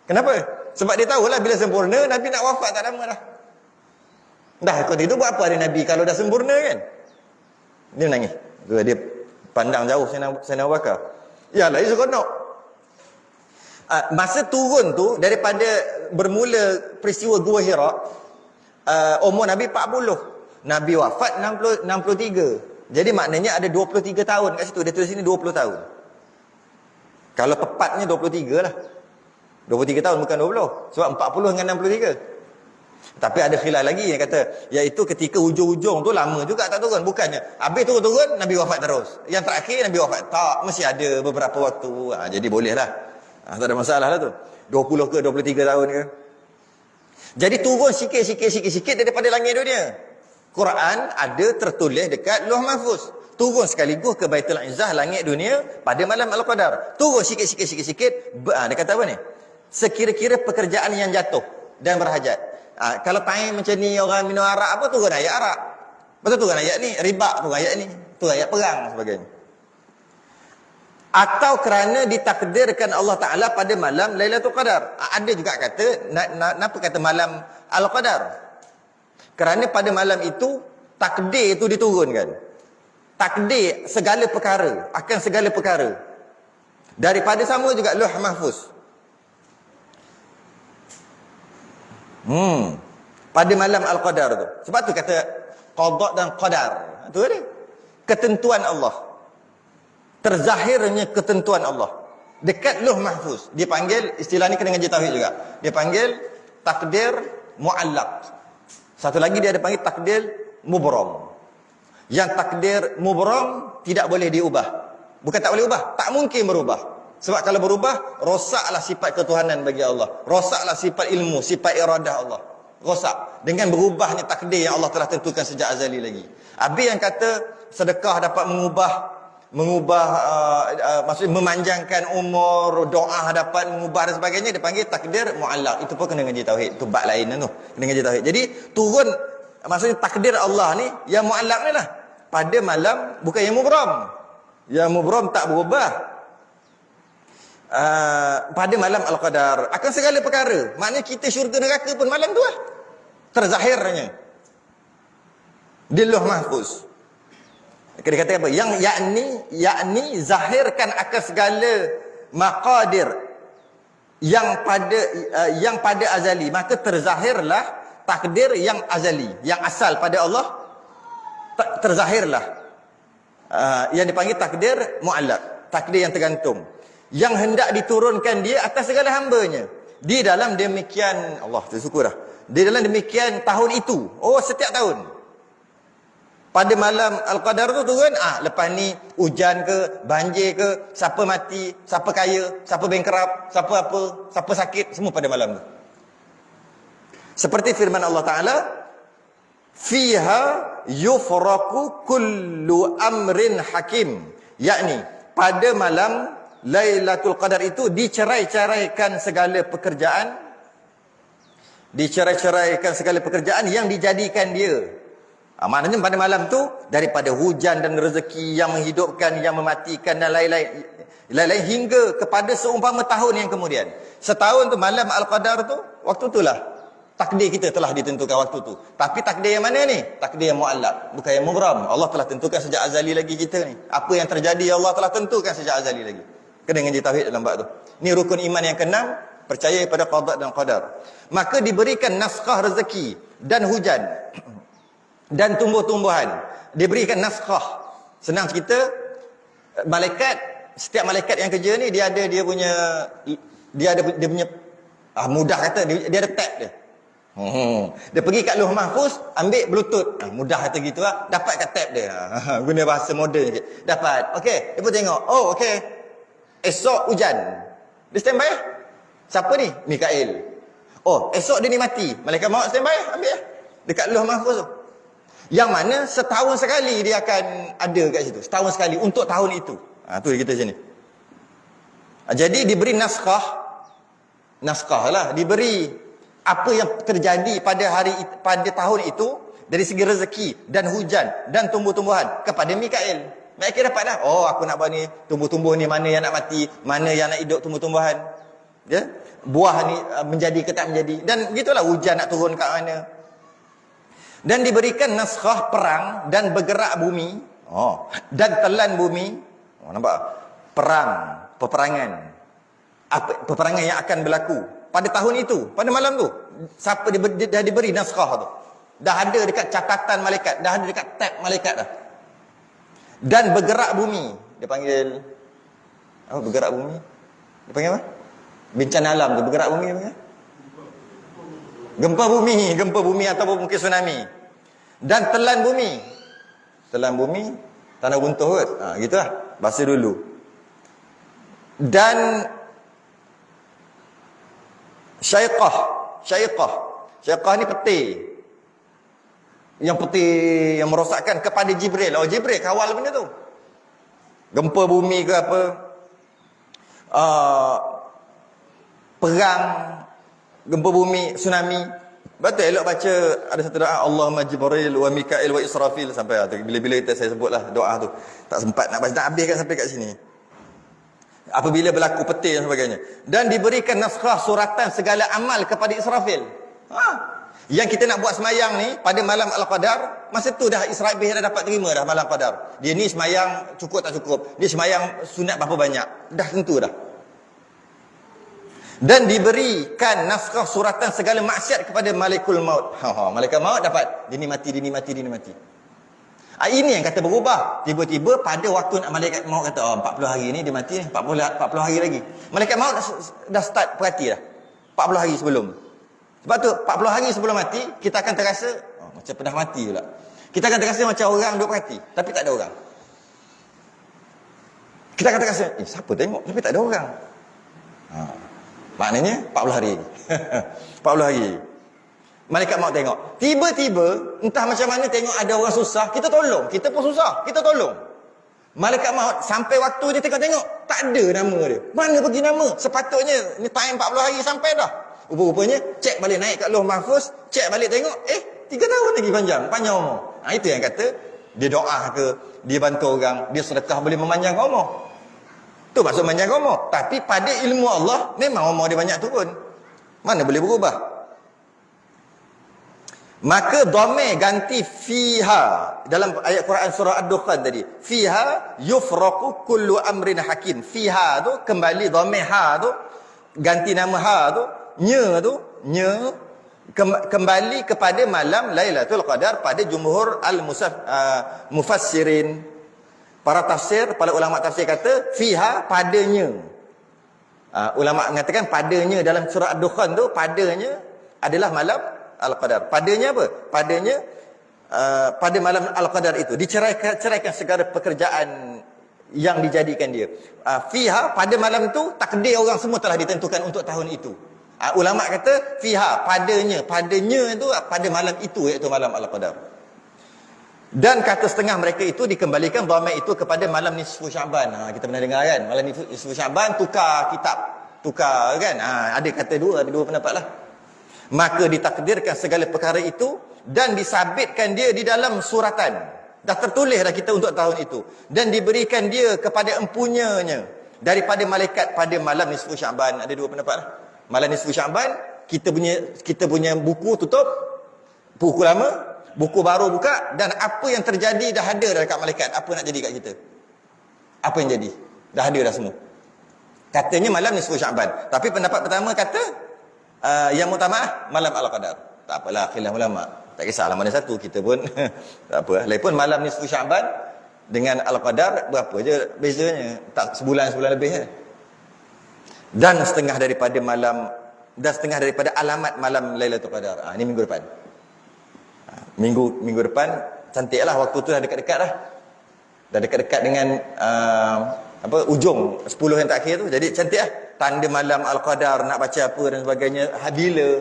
Kenapa? Sebab dia tahulah bila sempurna Nabi nak wafat tak lama dah. Dah kau itu buat apa ada Nabi kalau dah sempurna kan? Dia menangis. Dia Pandang jauh Sayyidina Abu Bakar. Ya lah, seronok. Masa turun tu, daripada bermula peristiwa Gua Hira, umur Nabi 40. Nabi wafat 63. Jadi maknanya ada 23 tahun kat situ. Dia tulis sini 20 tahun. Kalau tepatnya 23 lah. 23 tahun bukan 20. Sebab 40 dengan 63. Tapi ada khilaf lagi yang kata, iaitu ketika hujung-hujung tu lama juga tak turun. Bukannya habis turun-turun Nabi wafat terus. Yang terakhir Nabi wafat. Tak, mesti ada beberapa waktu. Jadi boleh lah. Tak ada masalah lah tu. 20 ke 23 tahun ke. Jadi turun sikit daripada langit dunia. Quran ada tertulis dekat Lauh Mahfuz. Turun sekaligus ke Baitul Izzah, langit dunia, pada malam Al-Qadar. Turun sikit. Dia kata apa ni? Sekira-kira pekerjaan yang jatuh dan berhajat. Kalau time macam ni orang minum arak apa, turun ayat arak. Betul turun ayat ni, riba turun ayat ni, turun ayat perang sebagainya. Atau kerana ditakdirkan Allah Ta'ala pada malam Lailatul Qadar. Ada juga kata, kenapa kata malam Al-Qadar? Kerana pada malam itu, takdir itu diturunkan. Takdir segala perkara, akan segala perkara. Daripada sama juga Lauh Mahfuz. Pada malam Al-Qadar tu. Sebab tu kata qada dan qadar. Itu dia. Ketentuan Allah. Terzahirnya ketentuan Allah. Dekat Lauh Mahfuz. Dia panggil, istilah ni kena ngaji tauhid juga. Dia panggil takdir mu'allaq. Satu lagi dia ada panggil takdir mubram. Yang takdir mubram tidak boleh diubah. Bukan tak boleh ubah, tak mungkin berubah. Sebab kalau berubah, rosaklah sifat ketuhanan bagi Allah. Rosaklah sifat ilmu, sifat iradah Allah. Rosak. Dengan berubahnya takdir yang Allah telah tentukan sejak azali lagi. Habis yang kata sedekah dapat maksudnya memanjangkan umur, doa dapat mengubah dan sebagainya, dia panggil takdir mu'allaq. Itu pun kena ngaji tauhid. Itu bab lain tu. Kena ngaji tauhid. Jadi turun, maksudnya takdir Allah ni, yang mu'allaq ni lah. Pada malam, bukan yang mubram. Yang mubram tak berubah. Pada malam Al-Qadar akan segala perkara. Maknanya kita syurga neraka pun malam tu lah. Terzahirnya di Lauh Mahfuz. Dia kata apa? Yang yakni zahirkan akan segala maqadir yang pada azali. Maka terzahirlah takdir yang azali, yang asal pada Allah. Terzahirlah yang dipanggil takdir mu'allaq, takdir yang tergantung, yang hendak diturunkan dia atas segala hambanya. Di dalam demikian, Allah tersyukur dah. Di dalam demikian tahun itu. Oh, setiap tahun. Pada malam Al-Qadar tu turun, lepas ni hujan ke, banjir ke, siapa mati, siapa kaya, siapa bankrupt, siapa apa, siapa sakit, semua pada malam tu. Seperti firman Allah Ta'ala, fiha yufraku kullu amrin hakim. Yakni, pada malam Lailatul Qadar itu dicerai-ceraikan segala pekerjaan, dicerai-ceraikan segala pekerjaan yang dijadikan dia. Maknanya pada malam tu, daripada hujan dan rezeki yang menghidupkan, yang mematikan dan lain-lain hingga kepada seumpama tahun yang kemudian. Setahun tu malam Al-Qadar tu, waktu itulah takdir kita telah ditentukan waktu tu. Tapi takdir yang mana ni? Takdir yang mu'allaq, bukan yang mubram. Allah telah tentukan sejak azali lagi kita ni. Apa yang terjadi Allah telah tentukan sejak azali lagi. Kena ngaji tauhid dalam bab tu. Ni rukun iman yang ke-6, percaya pada qada dan qadar. Maka diberikan naskah rezeki dan hujan dan tumbuh-tumbuhan. Diberikan naskah. Senang cerita, setiap malaikat yang kerja ni dia punya mudah kata dia ada tab dia. Dia pergi kat Lauh Mahfuz, ambil bluetooth. Mudah kata gitu lah, dapat kat tab dia. Guna bahasa moden sikit. Dapat. Okey, dia pun tengok. Oh, okey. Esok hujan. Dia standby. Siapa ni? Mikail. Oh, esok dia ni mati. Malaikat maut standby, ambil dekat Lauh Mahfuz tu. Yang mana setahun sekali dia akan ada kat situ. Setahun sekali untuk tahun itu. Tu kita sini. Jadi diberi naskah lah, diberi apa yang terjadi pada tahun itu dari segi rezeki dan hujan dan tumbuh-tumbuhan kepada Mikail. Mikail dapat dah. Oh, aku nak buat ni, tumbuh-tumbuh ni mana yang nak mati, mana yang nak hidup tumbuh-tumbuhan. Ya? Buah ni menjadi ke tak menjadi. Dan gitulah hujan nak turun kat mana. Dan diberikan naskah perang dan bergerak bumi. Dan telan bumi Nampak? Peperangan. Peperangan yang akan berlaku pada tahun itu, pada malam tu. Siapa dah diberi naskah tu. Dah ada dekat catatan malaikat, dah ada dekat tab malaikat dah. Dan bergerak bumi. Dia panggil apa bergerak bumi? Dia panggil apa? Bencana alam tu, bergerak bumi dia panggil? Gempa bumi ataupun mungkin tsunami. Dan telan bumi, tanah runtuh kot. Gitulah bahasa dulu. Dan syaiqah ni peti. Yang peti yang merosakkan kepada Jibril. Jibril kawal benda tu. Gempa bumi ke apa, perang, gempa bumi, tsunami. Betul elok baca ada satu doa, Allahumma Jibril wa Mikail wa Israfil, sampai bila-bila kita saya sebutlah doa tu. Tak sempat nak baca, nak habiskan sampai kat sini. Apabila berlaku peti dan sebagainya. Dan diberikan naskah suratan segala amal kepada Israfil. Yang kita nak buat semayang ni pada malam Al-Qadar, masa tu dah Israfil dah dapat terima dah malam Qadar. Dia ni semayang cukup tak cukup, dia semayang sunat berapa banyak, dah tentu dah. Dan diberikan naskah suratan segala maksiat kepada Malakul Maut. Malaikat maut dapat, dia ni mati. Ini yang kata berubah. Tiba-tiba pada waktu nak malaikat maut kata 40 hari ni dia mati, 40 hari lagi. Malaikat maut dah start perhati dah 40 hari sebelum. Sebab tu 40 hari sebelum mati kita akan terasa macam pernah mati pula. Kita akan terasa macam orang duduk perhati, tapi tak ada orang. Kita akan terasa siapa tengok tapi tak ada orang. Maknanya 40 hari. 40 hari. Malaikat maut tengok. Tiba-tiba, entah macam mana tengok ada orang susah, kita tolong. Kita pun susah, kita tolong. Malaikat maut sampai waktu dia tengok-tengok, tak ada nama dia. Mana pergi nama? Sepatutnya ni time 40 hari sampai dah. Rupa-rupanya cek balik naik kat Lauh Mahfuz, cek balik tengok, 3 tahun lagi panjang umur. Itu yang kata dia doa ke, dia bantu orang, dia sedekah boleh memanjangkan umur. Tu maksud memanjangkan umur. Tapi pada ilmu Allah memang umur dia banyak turun. Mana boleh berubah? Maka dhamir ganti fiha dalam ayat Quran surah Ad-Dukhan tadi. Fiha yufraqu kullu amrin hakim. Fiha tu kembali dhamir ha tu ganti nama ha tu, nya kembali kepada malam Lailatul Qadar pada jumhur mufassirin. Para tafsir, para ulama tafsir kata fiha padanya. Ulama mengatakan padanya dalam surah Ad-Dukhan tu, padanya adalah malam Al-Qadar. Padanya apa? Padanya pada malam Al-Qadar itu diceraikan segala pekerjaan yang dijadikan dia. Fiha pada malam itu takdir orang semua telah ditentukan untuk tahun itu. Ulama kata fiha padanya itu pada malam itu, iaitu malam Al-Qadar. Dan kata setengah mereka itu dikembalikan dhamir itu kepada malam nisfu Syaban. Kita pernah dengar kan, malam nisfu Syaban tukar kan. Ada kata ada dua pendapat lah. Maka ditakdirkan segala perkara itu dan disabitkan dia di dalam suratan. Dah tertulis dah kita untuk tahun itu. Dan diberikan dia kepada empunyanya daripada malaikat pada malam nisfu Syaban. Ada dua pendapat lah. Malam nisfu Syaban, kita punya buku tutup, buku lama, buku baru buka, dan apa yang terjadi dah ada dah dekat malaikat. Apa nak jadi kat kita? Apa yang jadi? Dah ada dah semua. Katanya malam nisfu Syaban. Tapi pendapat pertama kata yang muktamad malam Al-Qadar. Tak apalah, khilaf ulama. Tak kisahlah mana satu, kita pun tak apa. Lagipun malam nisfu Syaban dengan Al-Qadar berapa je bezanya? Tak sebulan lebih kan. Dan setengah daripada alamat malam Lailatul Qadar. Ini minggu depan. Minggu depan cantiklah, waktu tu dah dekat-dekat dah. Dah dekat-dekat dengan ujung 10 yang terakhir tu. Jadi cantik lah. Tanda malam Al-Qadar nak baca apa dan sebagainya. Bila?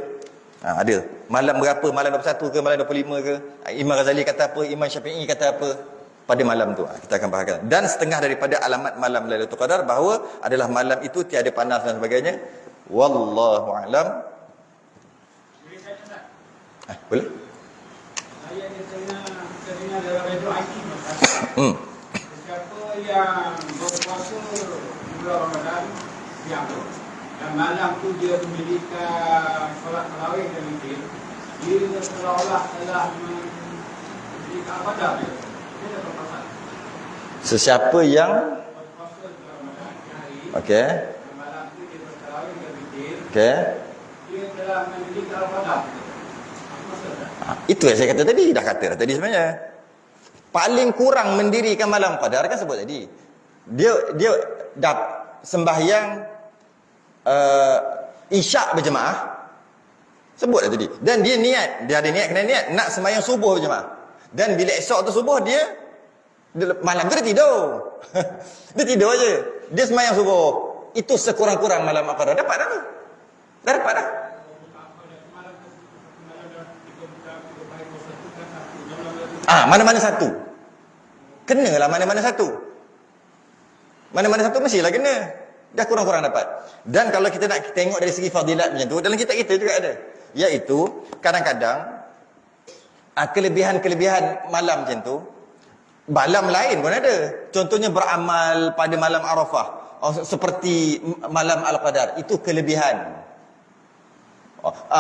Ada. Malam berapa? Malam 21 ke? Malam 25 ke? Imam Ghazali kata apa? Imam Syafi'i kata apa? Pada malam tu. Kita akan bahagikan. Dan setengah daripada alamat malam Lailatul Qadar bahawa adalah malam itu tiada panas dan sebagainya. Wallahu a'lam. Boleh? Saya dengar dalam radio IT. Siapa yang berpuasa bulan Ramadan siang tu, dan malam tu dia mendirikan solat tarawih dan witir, dia seolah-olah telah mendirikan Al-Qadar dia. Dia dah berpuasa. Sesiapa yang Okey. Malam tu dia bertarawih dan witir. Okey. Dia telah mendidik Al-Qadar. Apa maksudnya? Itu yang saya kata tadi, dah kata dah tadi sebenarnya. Paling kurang mendirikan malam qadar kan sebut tadi. Dia dah sembahyang isyak berjemaah. Sebut dah tadi. Dan dia ada niat kena niat nak sembahyang subuh berjemaah. Dan bila esok tu subuh dia malam tu dia tidur. Dia tidur aje. Dia sembahyang subuh. Itu sekurang-kurang malam qadar dapat dah tu. Dah dapat dah. Mana-mana satu. Kenalah mana-mana satu. Mana-mana satu mestilah kena. Dah kurang-kurang dapat. Dan kalau kita nak tengok dari segi fadilat macam tu, dalam kitab kita juga ada. Iaitu, kadang-kadang, kelebihan-kelebihan malam macam tu, malam lain pun ada. Contohnya beramal pada malam Arafah. Seperti malam Al-Qadar. Itu kelebihan.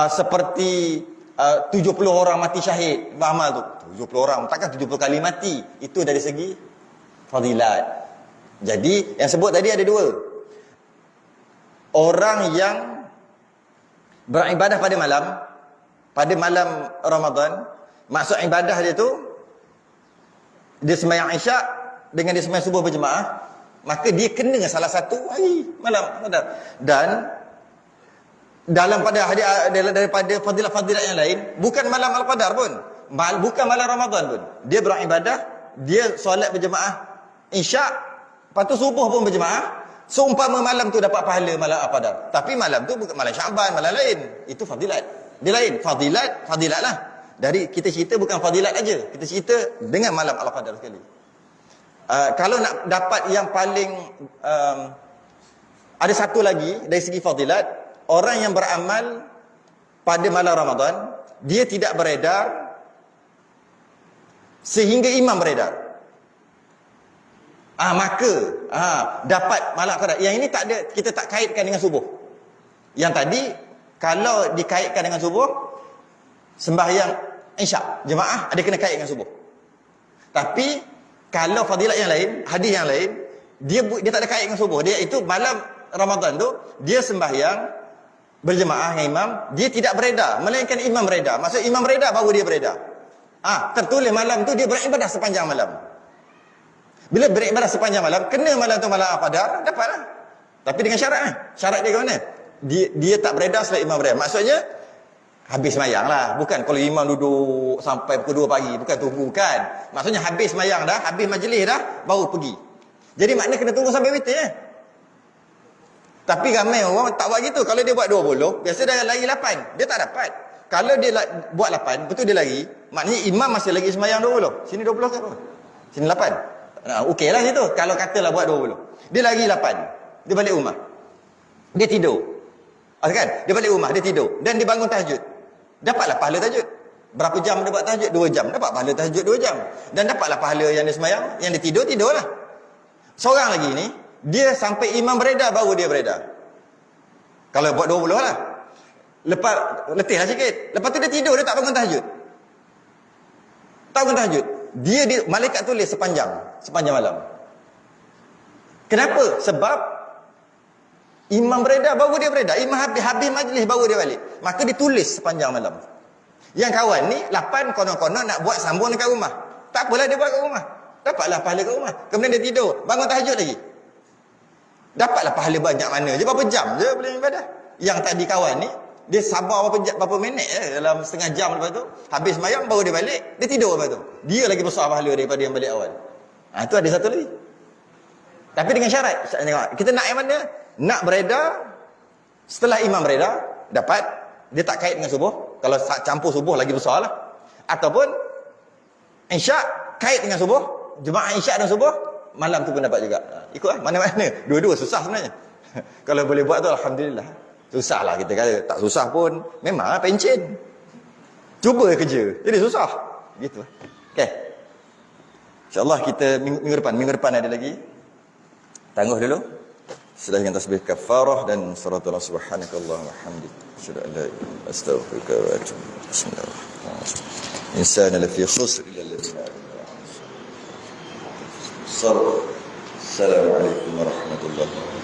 Seperti 70 orang mati syahid beramal tu. 70 orang, takkan 70 kali mati. Itu dari segi fadilat. Jadi yang sebut tadi ada dua. Orang yang beribadah pada malam Ramadan, maksud ibadah dia tu dia sembahyang isyak dengan dia sembahyang subuh berjemaah, maka dia kena salah satu hari malam Ramadan. Dan daripada fadilat-fadilat yang lain, bukan malam Al-Qadar pun, bukan malam Ramadan pun, dia beribadah, dia solat berjemaah isyak, lepas tu subuh pun berjemaah, seumpama malam tu dapat pahala malam Al-Qadar. Tapi malam tu bukan malam Syaban, malam lain. Itu fadilat. Dia lain. Fadilat lah. Dari kita cerita bukan fadilat aja. Kita cerita dengan malam Al-Qadar sekali. Kalau nak dapat yang paling ada satu lagi dari segi fadilat, orang yang beramal pada malam Ramadan, dia tidak beredar sehingga imam beredar. Maka dapat malam qadar. Yang ini tak ada, kita tak kaitkan dengan subuh. Yang tadi kalau dikaitkan dengan subuh, sembahyang isyak jemaah ada kena kait dengan subuh. Tapi kalau fadilat yang lain, hadis yang lain, dia tak ada kait dengan subuh. Dia itu malam Ramadan tu dia sembahyang berjemaah dengan imam, dia tidak beredar melainkan imam beredar. Maksud imam beredar baru dia beredar. Tertulis malam tu dia beribadah sepanjang malam. Bila beribadah sepanjang malam, kena malam tu malam Al-Qadar, dapatlah. Tapi dengan syarat kan? Syarat dia ke mana? Dia tak beredar setelah imam beredar. Maksudnya, habis semayang lah. Bukan kalau imam duduk sampai pukul 2 pagi. Bukan tunggu, bukan. Maksudnya habis semayang dah, habis majlis dah, baru pergi. Jadi maknanya kena tunggu sampai witir. Tapi ramai orang tak buat gitu. Kalau dia buat 20, biasa dah lari 8. Dia tak dapat. Kalau dia buat 8, betul dia lari, maknanya imam masih lagi semayang 20. Sini 20 ke apa? Sini 8. Okey lah situ. Kalau katalah buat 20. Dia lagi 8. Dia balik rumah. Dia tidur. Kan? Dia balik rumah, dia tidur. Dan dia bangun tahajud. Dapatlah pahala tahajud. Berapa jam dia buat tahajud? 2 jam. Dapat pahala tahajud 2 jam. Dan dapatlah pahala yang dia semayang. Yang dia tidur, tidurlah. Seorang lagi ni, dia sampai imam beredar, baru dia beredar. Kalau buat 20 lah. Lepas, letih lah sikit. Lepas tu dia tidur, dia tak bangun tahajud. Tak bangun tahajud. Malaikat tulis sepanjang malam. Kenapa? Sebab imam beredar baru dia beredar. Imam habis majlis baru dia balik. Maka dia tulis sepanjang malam. Yang kawan ni 8 konon-konon nak buat sambung dekat rumah. Tak apalah dia buat kat rumah. Dapatlah pahala kat rumah. Kemudian dia tidur, bangun tahajud lagi. Dapatlah pahala banyak mana je, berapa jam je boleh ibadah. Yang tadi kawan ni dia sabar berapa minit dalam setengah jam lepas tu. Habis sembahyang baru dia balik, dia tidur lepas tu. Dia lagi besar pahala daripada yang balik awal. Itu ada satu lagi. Tapi dengan syarat. Kita nak yang mana? Nak beredar setelah imam beredar, dapat. Dia tak kait dengan subuh. Kalau campur subuh lagi besar lah. Ataupun isyak kait dengan subuh, jemaah isyak dan subuh, malam tu pun dapat juga. Ikutlah mana-mana. Dua-dua susah sebenarnya. Kalau boleh buat tu alhamdulillah. Susah lah kita kata. Tak susah pun memang pencen. Cuba kerja. Jadi susah. Gitu. Okay. InsyaAllah kita minggu depan ada lagi. Tangguh dulu. Sudah dengan tasbih kafarah dan suratullah subhanakallah wa hamdik. Asyhadu an la ilaha illa anta astaghfiruka wa atubu ilaik. Bismillahirrahmanirrahim. Insana lafi khusr illa alladhina amanu. Assalamualaikum warahmatullahi wabarakatuh.